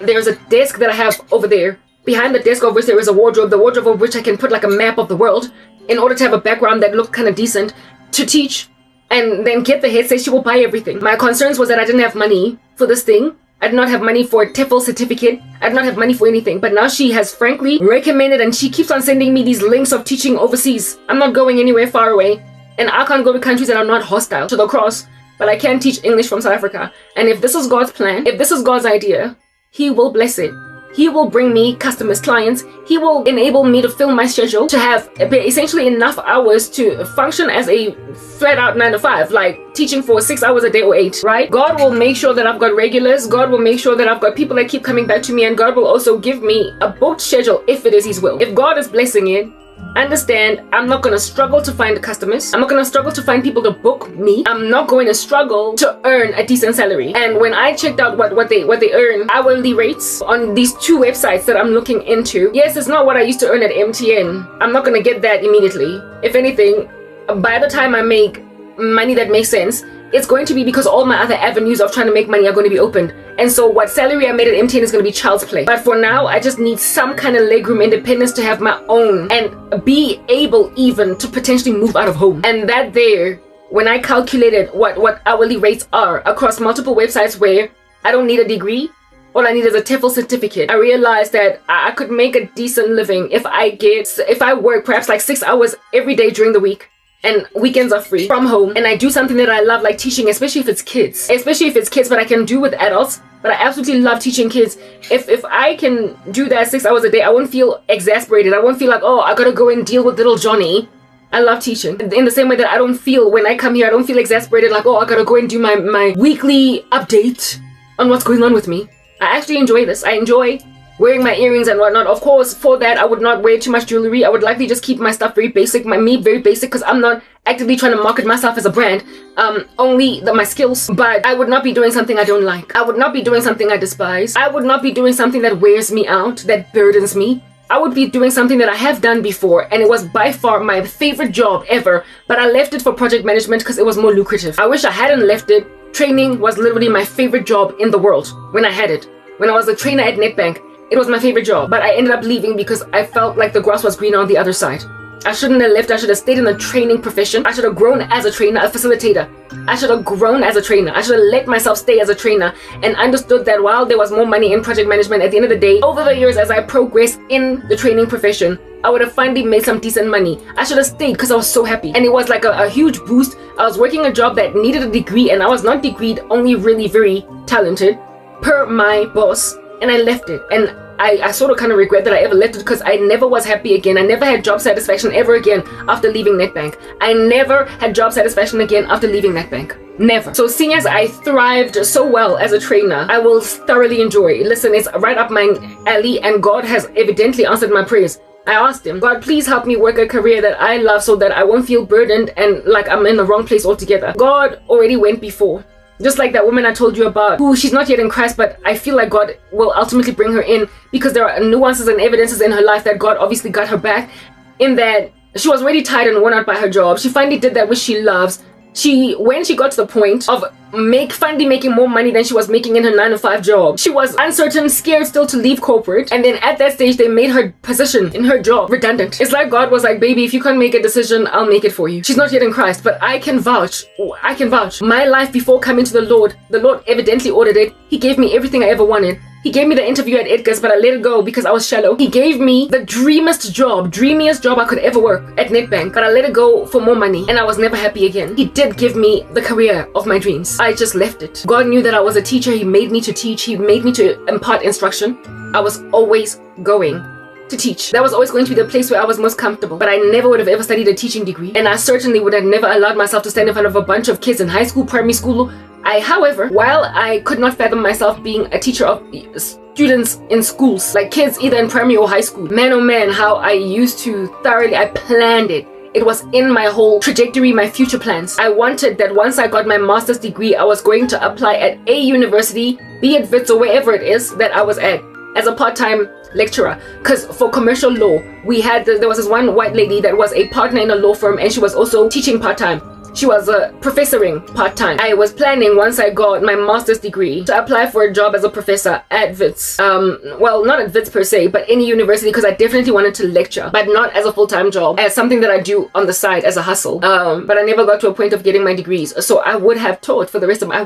There's a desk that I have over there. Behind the desk of which there is a wardrobe, the wardrobe of which I can put like a map of the world in order to have a background that looks kind of decent to teach, and then get the headset. She will buy everything. My concerns was that I didn't have money for this thing. I did not have money for a TEFL certificate. I did not have money for anything. But now she has frankly recommended, and she keeps on sending me these links of teaching overseas. I'm not going anywhere far away. And I can't go to countries that are not hostile to the cross, but I can teach English from South Africa. And if this is God's plan, if this is God's idea, He will bless it. He will bring me customers, clients. He will enable me to fill my schedule, to have essentially enough hours to function as a flat out 9 to 5, like teaching for 6 hours a day or 8, right? God will make sure that I've got regulars. God will make sure that I've got people that keep coming back to me, and God will also give me a booked schedule if it is His will. If God is blessing it, understand, I'm not going to struggle to find customers. I'm not going to struggle to find people to book me. I'm not going to struggle to earn a decent salary. And when I checked out what they earn, hourly rates on these 2 websites that I'm looking into, yes, it's not what I used to earn at MTN. I'm not going to get that immediately. If anything, by the time I make money that makes sense, it's going to be because all my other avenues of trying to make money are going to be opened. And so what salary I made at MTN is going to be child's play. But for now, I just need some kind of legroom, independence to have my own and be able even to potentially move out of home. And that there, when I calculated what hourly rates are across multiple websites where I don't need a degree, all I need is a TEFL certificate, I realized that I could make a decent living if I work perhaps like 6 hours every day during the week, and weekends are free from home, and I do something that I love, like teaching, especially if it's kids, but I can do with adults. But I absolutely love teaching kids. If I can do that 6 hours a day, I won't feel exasperated. I won't feel like, oh, I gotta go and deal with little Johnny. I love teaching. In the same way that I don't feel, when I come here, I don't feel exasperated like, oh, I gotta go and do my weekly update on what's going on with me. I actually enjoy this. I enjoy wearing my earrings and whatnot. Of course, for that, I would not wear too much jewelry. I would likely just keep my stuff very basic, very basic, because I'm not actively trying to market myself as a brand. Only my skills. But I would not be doing something I don't like. I would not be doing something I despise. I would not be doing something that wears me out, that burdens me. I would be doing something that I have done before, and it was by far my favorite job ever, but I left it for project management because it was more lucrative. I wish I hadn't left it. Training was literally my favorite job in the world when I had it. When I was a trainer at Netbank, it was my favorite job, but I ended up leaving because I felt like the grass was greener on the other side. I shouldn't have left. I should have stayed in the training profession. I should have grown as a trainer, a facilitator. I should have grown as a trainer. I should have let myself stay as a trainer and understood that while there was more money in project management, at the end of the day, over the years as I progressed in the training profession, I would have finally made some decent money. I should have stayed because I was so happy. And it was like a huge boost. I was working a job that needed a degree, and I was not degreed, only really very talented per my boss, and I left it. And I sort of kind of regret that I ever left it because I never was happy again. I never had job satisfaction ever again after leaving Netbank. I never had job satisfaction again after leaving Netbank. Never. So seeing as I thrived so well as a trainer, I will thoroughly enjoy. Listen, it's right up my alley, and God has evidently answered my prayers. I asked Him, God, please help me work a career that I love so that I won't feel burdened and like I'm in the wrong place altogether. God already went before. Just like that woman I told you about, who she's not yet in Christ, but I feel like God will ultimately bring her in because there are nuances and evidences in her life that God obviously got her back, in that she was already tired and worn out by her job. She finally did that which she loves. When she got to the point of finally making more money than she was making in her 9-to-5 job, she was uncertain, scared still to leave corporate. And then at that stage, they made her position in her job redundant. It's like God was like, baby, if you can't make a decision, I'll make it for you. She's not yet in Christ, but I can vouch. I can vouch. My life before coming to the Lord evidently ordered it. He gave me everything I ever wanted. He gave me the interview at Edgar's, but I let it go because I was shallow. He gave me the dreamiest job I could ever work at Netbank, but I let it go for more money, and I was never happy again. He did give me the career of my dreams. I just left it. God knew that I was a teacher. He made me to teach. He made me to impart instruction. I was always going to teach. That was always going to be the place where I was most comfortable, but I never would have ever studied a teaching degree, and I certainly would have never allowed myself to stand in front of a bunch of kids in high school, primary school. However, while I could not fathom myself being a teacher of students in schools, like kids either in primary or high school, man oh man, how I used to I planned it. It was in my whole trajectory, my future plans. I wanted that once I got my master's degree, I was going to apply at a university, be it Wits or wherever it is that I was at, as a part-time lecturer. Because for commercial law, there was this one white lady that was a partner in a law firm, and she was also teaching part-time. She was professoring part-time. I was planning, once I got my master's degree, to apply for a job as a professor at Wits. Well, not at Wits per se, but any university, because I definitely wanted to lecture, but not as a full-time job, as something that I do on the side as a hustle. But I never got to a point of getting my degrees. So I would have taught for the rest of I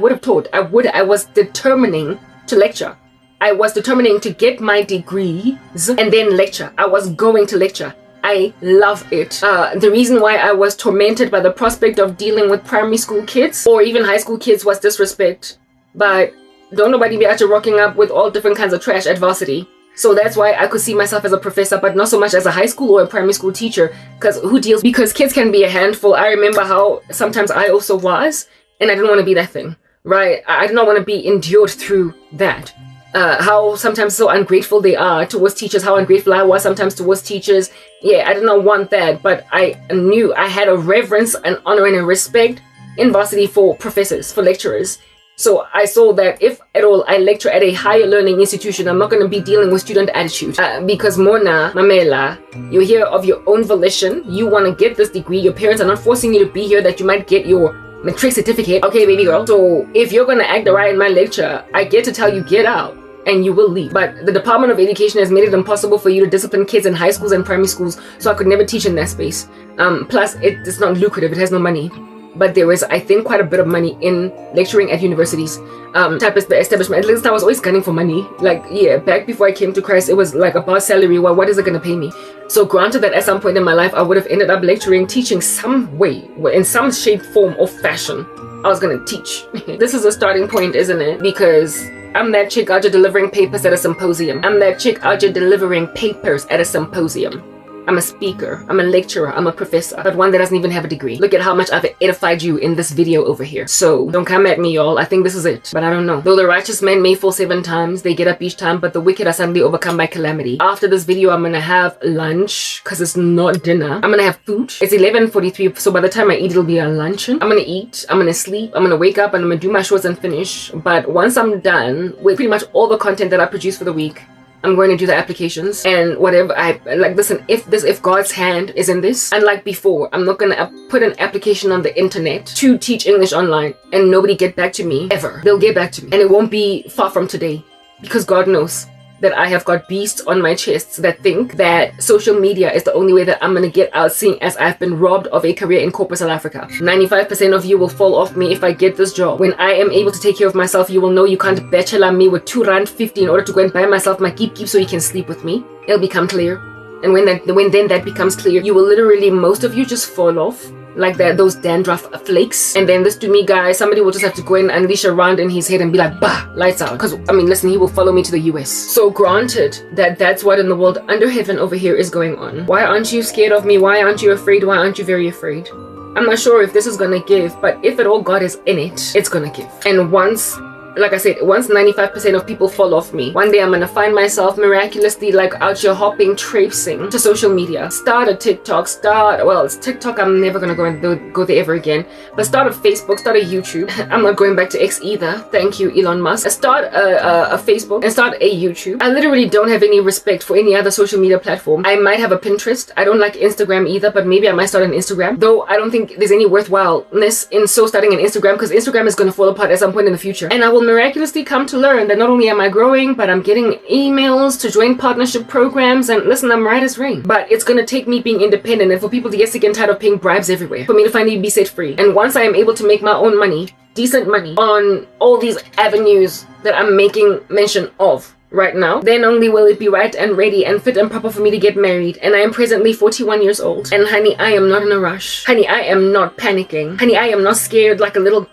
was determining to lecture. I was determining to get my degrees and then lecture. I was going to lecture. I love it. The reason why I was tormented by the prospect of dealing with primary school kids or even high school kids was disrespect. But don't nobody be out here rocking up with all different kinds of trash at varsity. So that's why I could see myself as a professor, but not so much as a high school or a primary school teacher, because kids can be a handful. I remember how sometimes I also was, and I didn't want to be that thing, right? I did not want to be endured through that. How sometimes so ungrateful they are towards teachers, how ungrateful I was sometimes towards teachers. Yeah, I did not want that, but I knew I had a reverence and honor and a respect in varsity for professors, for lecturers. So I saw that if at all I lecture at a higher learning institution, I'm not going to be dealing with student attitude. Because Mona, Mamela, you're here of your own volition. You want to get this degree. Your parents are not forcing you to be here that you might get your matric certificate. Okay, baby girl. So if you're going to act right in my lecture, I get to tell you get out and you will leave. But the Department of Education has made it impossible for you to discipline kids in high schools and primary schools. So I could never teach in that space. Plus, it's not lucrative. It has no money. But there is, I think, quite a bit of money in lecturing at universities. Type of the establishment. At least I was always gunning for money. Like, yeah, back before I came to Christ, it was like about salary. Well, what is it going to pay me? So granted that at some point in my life, I would have ended up lecturing, teaching some way, in some shape, form, or fashion. I was going to teach. This is a starting point, isn't it? Because I'm that chick out here delivering papers at a symposium. I'm that chick out here delivering papers at a symposium. I'm a speaker, I'm a lecturer, I'm a professor, but one that doesn't even have a degree. Look at how much I've edified you in this video over here. So don't come at me, y'all. I think this is it, but I don't know. Though the righteous man may fall 7 times, they get up each time, but the wicked are suddenly overcome by calamity. After this video, I'm gonna have lunch, because it's not dinner. I'm gonna have food. It's 11:43, so by the time I eat, it'll be a luncheon. I'm gonna eat, I'm gonna sleep, I'm gonna wake up, and I'm gonna do my shorts and finish. But once I'm done with pretty much all the content that I produce for the week, I'm going to do the applications and whatever I like. Listen, if God's hand is in this, unlike before, I'm not gonna put an application on the internet to teach English online and nobody get back to me ever. They'll get back to me, and it won't be far from today, because God knows that I have got beasts on my chest that think that social media is the only way that I'm gonna get out, seeing as I've been robbed of a career in corporate South Africa. 95% of you will fall off me if I get this job. When I am able to take care of myself, you will know you can't bachelor me with 2 Rand 50 in order to go and buy myself my keep so you can sleep with me. It'll become clear. And when then that becomes clear, you will literally, most of you, just fall off like that, those dandruff flakes. And then this to me, guys, somebody will just have to go and unleash a round in his head and be like, bah, lights out. Because I mean, listen, he will follow me to the US. So granted that that's what in the world under heaven over here is going on. Why aren't you scared of me? Why aren't you afraid? Why aren't you very afraid? I'm not sure if this is gonna give, but if at all God is in it, it's gonna give. And once, like I said, once 95% of people fall off me, one day I'm gonna find myself miraculously like out here hopping, traipsing to social media. Start a TikTok, it's TikTok, I'm never gonna go there ever again. But start a Facebook, start a YouTube. I'm not going back to X either. Thank you, Elon Musk. Start a Facebook and start a YouTube. I literally don't have any respect for any other social media platform. I might have a Pinterest. I don't like Instagram either, but maybe I might start an Instagram. Though I don't think there's any worthwhileness in starting an Instagram, because Instagram is gonna fall apart at some point in the future. And I will miraculously come to learn that not only am I growing, but I'm getting emails to join partnership programs, and listen, I'm right as rain. But it's gonna take me being independent and for people to get sick and tired of paying bribes everywhere for me to finally be set free. And once I am able to make my own money, decent money, on all these avenues that I'm making mention of right now, then only will it be right and ready and fit and proper for me to get married. And I am presently 41 years old, and honey, I am not in a rush. Honey, I am not panicking. Honey, I am not scared like a little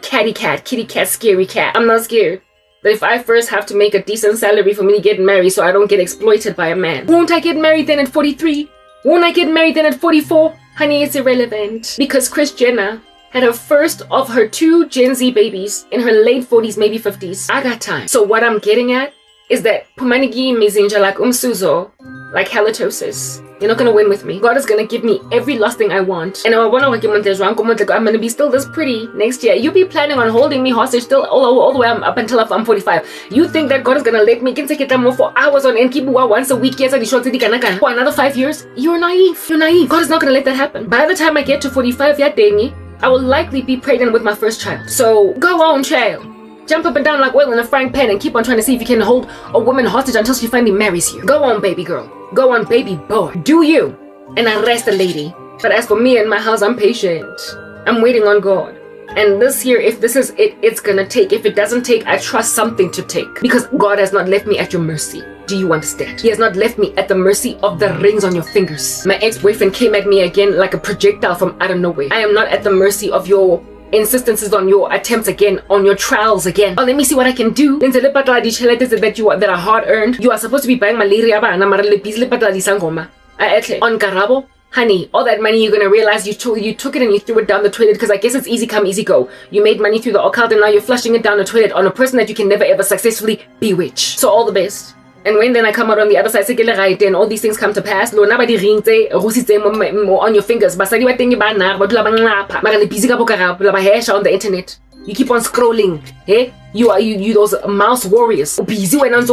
kitty cat, scary cat. I'm not scared that if I first have to make a decent salary for me to get married so I don't get exploited by a man. Won't I get married then at 43? Won't I get married then at 44? Honey, it's irrelevant, because Kris Jenner had her first of her 2 Gen Z babies in her late 40s, maybe 50s. I got time. So what I'm getting at is that Pumanigi Mizinja like umsuzo, like halitosis. You're not gonna win with me. God is gonna give me every last thing I want. And I'm gonna be still this pretty next year. You be planning on holding me hostage still all the way up until I'm 45. You think that God is gonna let me get more for hours on and keep once a week for another 5 years? You're naive. You're naive. God is not gonna let that happen. By the time I get to 45, I will likely be pregnant with my first child. So go on, child. Jump up and down like oil in a frying pan and keep on trying to see if you can hold a woman hostage until she finally marries you. Go on, baby girl. Go on, baby boy. Do you. And arrest the lady. But as for me and my house, I'm patient. I'm waiting on God. And this here, if this is it, it's gonna take. If it doesn't take, I trust something to take. Because God has not left me at your mercy. Do you understand? He has not left me at the mercy of the rings on your fingers. My ex-boyfriend came at me again like a projectile from out of nowhere. I am not at the mercy of your insistences on your attempts again, on your trials again. Oh, let me see what I can do. That are hard earned. You are supposed to be buying malaria on Karabo. Honey, all that money you're gonna realize you took it and you threw it down the toilet because I guess it's easy come, easy go. You made money through the occult and now you're flushing it down the toilet on a person that you can never ever successfully bewitch. So all the best. And when then I come out on the other side, then all these things come to pass. On your fingers. On the internet. You keep on scrolling. Hey? You those mouse warriors. Busy when on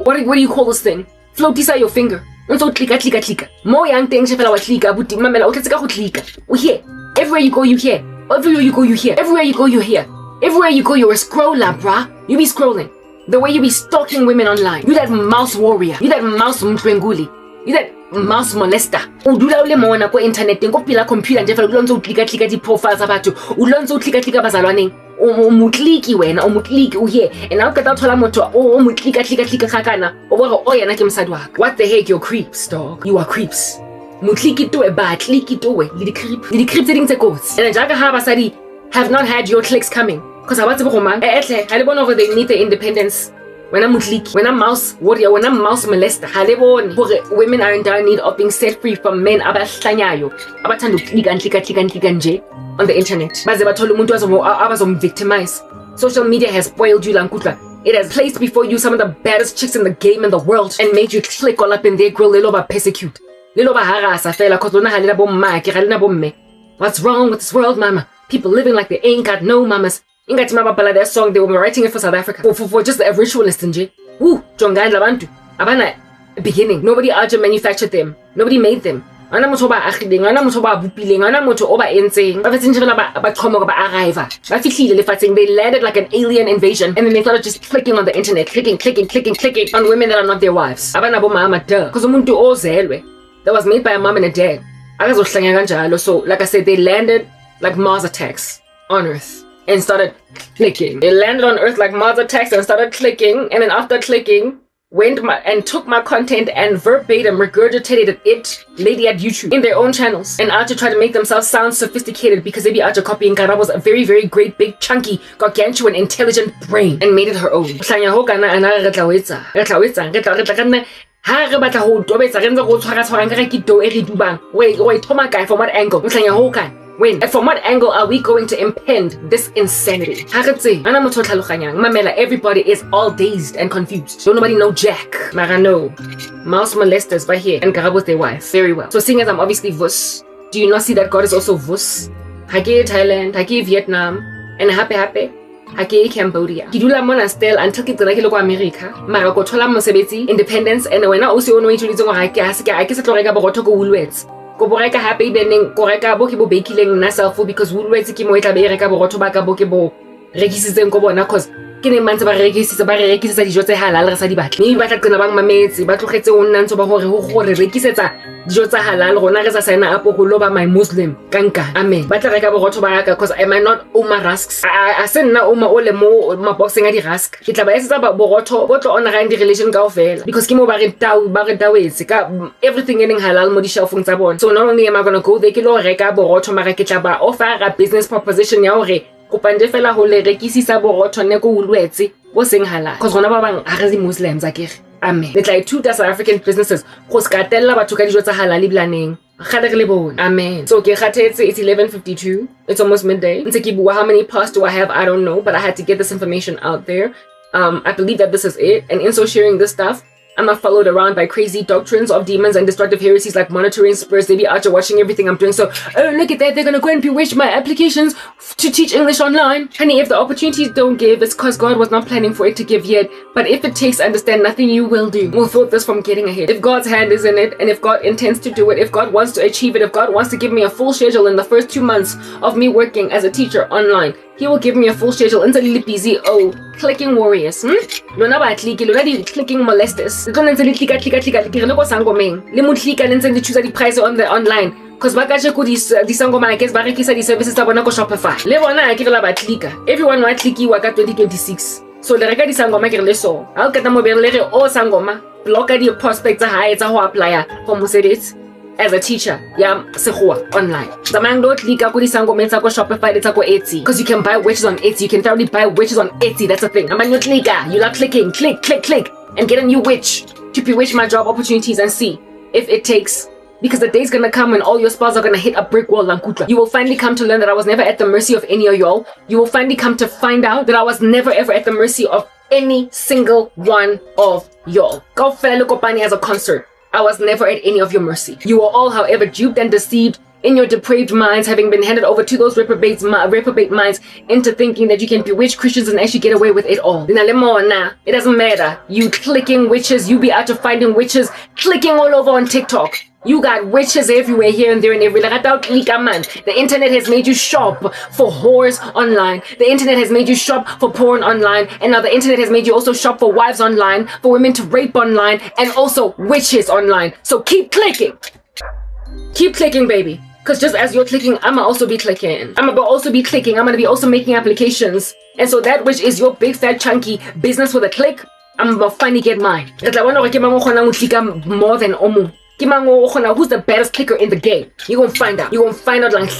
what do you call this thing? Float inside your finger. Click. More young things we hear. Everywhere you go, you hear. Everywhere you go, you hear. Everywhere you go, you hear. Everywhere you go, you're a scroller, brah. You be scrolling. The way you be stalking women online. You that mouse warrior. You that mouse mtwenguli. You that mouse molester. Udula ule mona ko internet ngo pila computer nje fela ulonzo click di profiles abantu. Ulonzo click bazalwane. Umukliki wena, umukliki uye. And now kata thola motho umuklika khakana. Obore oyena ke msadi wakho. What the heck, you're creeps, dog. You are creeps. Mukliki to e ba, kliki to we. Li creep tse goats. And jaga ha basadi have not had your clicks coming. Because I want to go man. I don't know they need the independence. When I'm click, when I'm mouse warrior, when I'm mouse molester, women are in dire need of being set free from men abahlanyayo. Abathanda click on the internet. Victimized. Social media has spoiled you, Lankutla. It has placed before you some of the baddest chicks in the game in the world and made you click all up in their grill, little persecute. Little harasa fela cause what's wrong with this world, mama? People living like they ain't got no mamas. Ingat mabapala their song, they were writing it for South Africa. For just a ritualist nje. Woo, jongan labantu. Abana beginning. Nobody manufactured them. Nobody made them. Ana motho ba agileng, ana motho ba bupileng, ana motho o ba entseng. Ba fetsa nje ba qhomo ba arrive. Ba fihlile lefatsheng. They landed like an alien invasion and then they started just clicking on the internet, clicking on women that are not their wives. Abana bo mama duh. Cuz umuntu ozelwe that was made by a mom and a dad. Akazohlanga kanjalo. So like I said, they landed like Mars attacks on Earth and started clicking. They landed on Earth like Mars attacks and started clicking, and then after clicking, took my content and verbatim regurgitated it, laid it at YouTube in their own channels, and out to try to make themselves sound sophisticated because they be out to copying Karabo's a very, very great, big, chunky, gargantuan, intelligent brain and made it her own. When and from what angle are we going to impede this insanity? Everybody is all dazed and confused. Don't nobody know Jack. Mara no. Mouse molesters right here and Garab with their wife. Very well. So seeing as I'm obviously Vus, do you not see that God is also Vus? Hake Thailand, Hake Vietnam, and Happy Hake Cambodia. Kidula mona still until kitla ko America. Mara ko thola mosebetsi independence and when I also know into litso ga ke a ke se tloreka bogotho ko Woolworths. Ko boreka hape beneng ko reka bo ke bo bakileng na self because Woolworths ke mo e tla be reka bogotho ba ka bo ke bo rekisitseng ko bona cause ke ne mantse ba rekisitsa dijo tse halal re sa di batla mme ba tla qena bang mametse ba tlogetse o nna ntse ba gore rekisetsa dijo tsa halal rona re sa signa up go loba my Muslim kanka amen ba tla reka bogotho ba ka cause am I not Omar Rasks a senna Omar ole mo ma boxing a di rask ke tla ba etsa ba bogotho bo tlo on ra ndi religion ka ofela because ke mo ba re tawetse ka everything ending halal mo di shelfong tsa bona. So not only am I going to go there ke lo reka bogotho mara ke tla ba offer a business proposition ya hore kopande fela ho le rekisisa borotho ne ko Woolworths bo seng halal cause rona ba bang ha re Muslims akere amen. It's like two South African businesses go skatella batho ka dijo tsa halal iblaneng khale re le bona amen. So ke khathetse it's 11:52, it's almost midday. Ntse ke bua how many past do I have, I don't know, but I had to get this information out there. I believe that this is it, and in so sharing this stuff I'm not followed around by crazy doctrines of demons and destructive heresies like monitoring spirits. They be out there watching everything I'm doing. So, oh, look at that. They're going to go and bewitch my applications to teach English online. Honey, if the opportunities don't give, it's because God was not planning for it to give yet. But if it takes, understand, nothing you will do will thwart this from getting ahead. If God's hand is in it, and if God intends to do it, if God wants to achieve it, if God wants to give me a full schedule in the first 2 months of me working as a teacher online, He will give me a full schedule. Until busy, clicking warriors. Lona ba click, lona di clicking molesters. Lona ntse di click. Re le go sangomeng. Le mo click le ntse di choose di price on the online. Cause ba ka go di sangoma I guess ba rekisa di services tsa bona ko Shopify. Le bona ke re la ba clicka. Everyone wa clickiwa ka 2026. So le reka di sangoma ke re le so. Ha o ka ta mo be le re sangoma. Blocka di prospects tsa hae tsa ho apply for mosebetsi. as a teacher, online. Shopify, because you can buy witches on Etsy. You can thoroughly buy witches on Etsy. That's a thing. You love clicking, click, and get a new witch to bewitch my job opportunities and see if it takes. Because the day's gonna come when all your spells are gonna hit a brick wall, Lankutla. You will finally come to learn that I was never at the mercy of any of y'all. You will finally come to find out that I was never ever at the mercy of any single one of y'all. Go Felukopani as a concert. I was never at any of your mercy. You were all, however, duped and deceived in your depraved minds, having been handed over to those reprobate minds into thinking that you can bewitch Christians and actually get away with it all. It doesn't matter. You clicking witches, you be out to finding witches, clicking all over on TikTok. You got witches everywhere, here and there and everywhere. The internet has made you shop for whores online. The internet has made you shop for porn online. And now the internet has made you also shop for wives online, for women to rape online, and also witches online. So keep clicking. Keep clicking, baby. Because just as you're clicking, I'ma also be clicking. I'm gonna be also making applications. And so that which is your big fat chunky business with a click, I'm gonna finally get mine. More than Omu. Who's the baddest clicker in the game? You gonna find out. You gonna find out like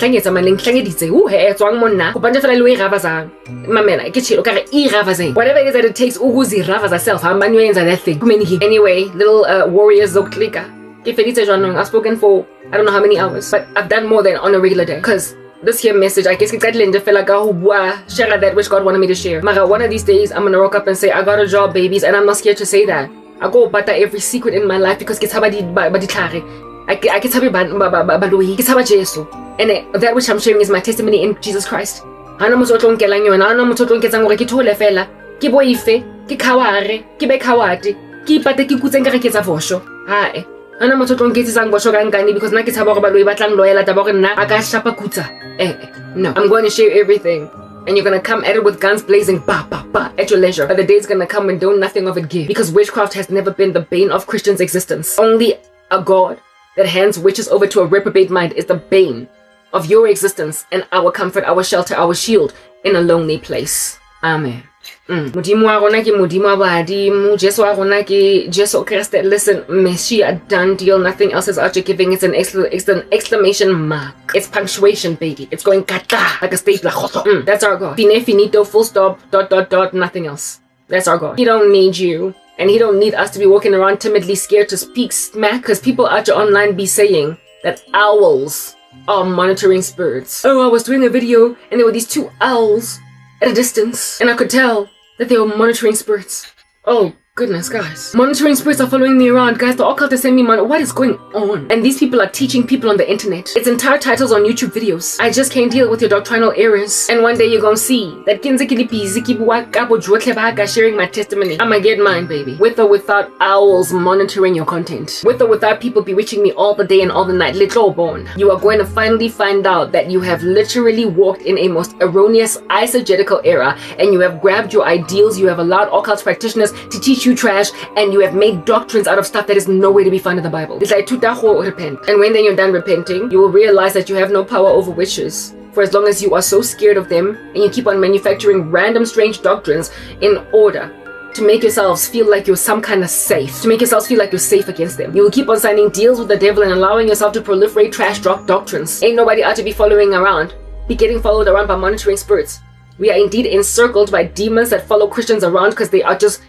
whatever it is that it takes herself. That thing. Anyway, little warriors clicker. I've spoken for I don't know how many hours, but I've done more than on a regular day. Cause this here message, I guess share that which God wanted me to share. One of these days I'm gonna rock up and say I got a job, babies, and I'm not scared to say that. I go butter every secret in my life because I and that which I'm sharing is my testimony in Jesus Christ. No, I'm going to share everything. And you're gonna come at it with guns blazing, at your leisure. But the day's gonna come when don't nothing of it give. Because witchcraft has never been the bane of Christians' existence. Only a God that hands witches over to a reprobate mind is the bane of your existence and our comfort, our shelter, our shield in a lonely place. Amen. Modimo wa rona ke modimo wa badimo, Jesu wa rona ke Jesu Christ. Listen, Messi a done deal. Nothing else is after giving. It's an exclamation mark. It's punctuation, baby. It's going kata like a stapler. That's our God. Fine finito, full stop, ... nothing else. That's our God. He don't need you. And he don't need us to be walking around timidly scared to speak smack, because people out there online be saying that owls are monitoring spirits. Oh, I was doing a video and there were these two owls at a distance, and I could tell that they were monitoring spirits. Oh goodness, guys. Monitoring spirits are following me around. Guys, the occult is sending me what is going on? And these people are teaching people on the internet. It's entire titles on YouTube videos. I just can't deal with your doctrinal errors. And one day you're gonna see that sharing my testimony. I'ma get mine, baby. With or without owls monitoring your content. With or without people bewitching me all the day and all the night. Little born. You are going to finally find out that you have literally walked in a most erroneous eisegetical era, and you have grabbed your ideals. You have allowed occult practitioners to teach you trash, and you have made doctrines out of stuff that is nowhere to be found in the Bible. It's like repent. And when then you're done repenting, you will realize that you have no power over witches. For as long as you are so scared of them and you keep on manufacturing random strange doctrines in order to make yourselves feel like you're some kind of safe, to make yourselves feel like you're safe against them, you will keep on signing deals with the devil and allowing yourself to proliferate trash doctrines. Ain't nobody out to be following around, be getting followed around by monitoring spirits. We are indeed encircled by demons that follow Christians around because they are just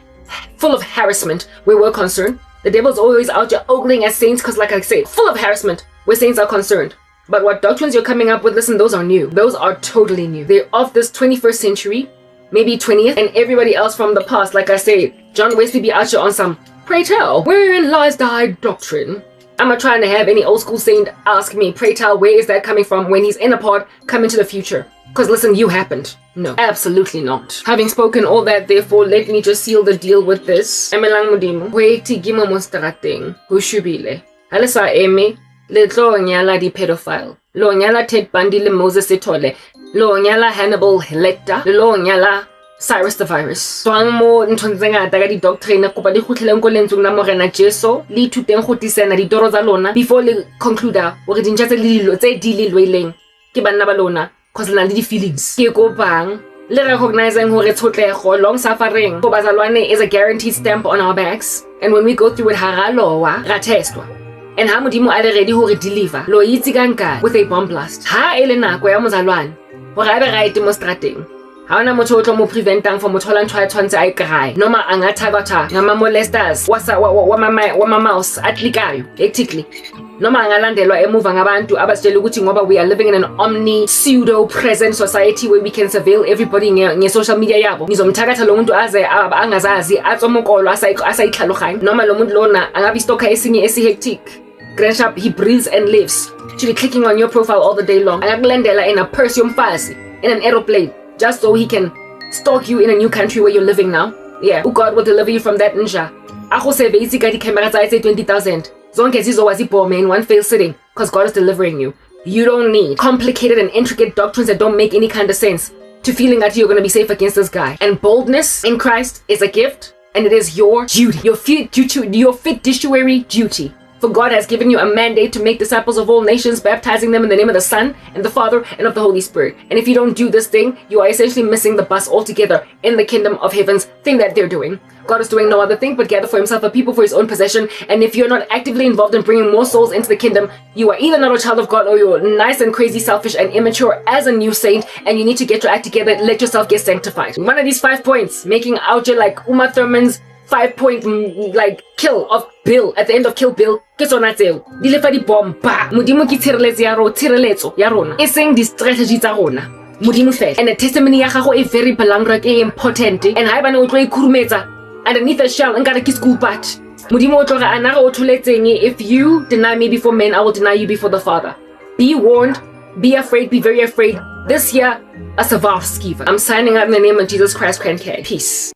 full of harassment where we're concerned. The devil's always out there ogling at saints because, like I said, full of harassment where saints are concerned. But what doctrines you're coming up with, listen, those are new. Those are totally new. They're of this 21st century, maybe 20th, and everybody else from the past. Like I said, John Wesley be out there on some, pray tell, wherein lies thy doctrine? I'm not trying to have any old school saint ask me, pray tell, where is that coming from when he's in a pod coming to the future? Because listen, you happened. No, absolutely not. Having spoken all that, therefore, let me just seal the deal with this. Emelang modimo. Wait, gimo monsterating. Hushubile. Halisa eme. Letlo nyala di pedophile. Lo nyala Ted Bundy le Moses etole. Lo nyala Hannibal Lecter. Lo nyala Cyrus the Virus. Swang mo ntonzenga daga di doctrine kopa di khutleleng ko lentsong la morena Jesu le thuteng go tisana di toro tsa lona before le conclude gore dintja tse le tse di le lweleng ke banna ba lona cause le na le di feelings. Ke go bang le recognizing hore tshotlego long suffering go bazalwane is a guaranteed stamp on our backs, and when we go through it haralowa ra testwa. and ha modimo a le ready hore deliver lo itse ka nka with a bomb blast ha ele nako ya mozalwane hore a be right mo strateng ha ona motho o tlo mo preventang from mothola ntho a tshwantse a cry noma angathakatha ngama molesters wa mouse atlikayo hectically noma angalandelwa emuva ngabantu abasitshela ukuthi ngoba we are living in an omni pseudo present society where we can surveil everybody nge social media yabo ngizomthakatha lo muntu aze angazazi atsomokolo asayikhaloganya noma lo muntu lona angabi stalker esinye hectic Grandshap, he breathes and lives to be clicking on your profile all the day long angakulandela in a purse yomfazi in an aeroplane just so he can stalk you in a new country where you're living now. Yeah, God will deliver you from that ninja. Ako seve isi ka di camera sa 20,000. Zonke zizowazi bomb in one fail sitting because God is delivering you. You don't need complicated and intricate doctrines that don't make any kind of sense to feeling that you're going to be safe against this guy. And boldness in Christ is a gift and it is your duty, your fiduciary duty. For God has given you a mandate to make disciples of all nations, baptizing them in the name of the Son and the Father and of the Holy Spirit. And if you don't do this thing, you are essentially missing the bus altogether in the kingdom of heaven's thing that they're doing. God is doing no other thing but gather for himself a people for his own possession. And if you're not actively involved in bringing more souls into the kingdom, you are either not a child of God or you're nice and crazy, selfish and immature as a new saint, and you need to get your act together, let yourself get sanctified. One of these 5 points, making out like Uma Thurman's 5-point like kill of Bill at the end of Kill Bill ke tsona tseo di lefa di bomba modimo ke tshireletso ya rona e seng di strategy tsa rona modimo fela and the testimony ya gago e very belangrijk e important and ha ebane o tlo ikhurumetsa underneath the shell nkare ke school bat modimo o tlo ga ana go thuletseng if you deny me before men I will deny you before the Father. Be warned, be afraid, be very afraid. This year a Savavskiva. I'm signing out in the name of Jesus Christ. Peace.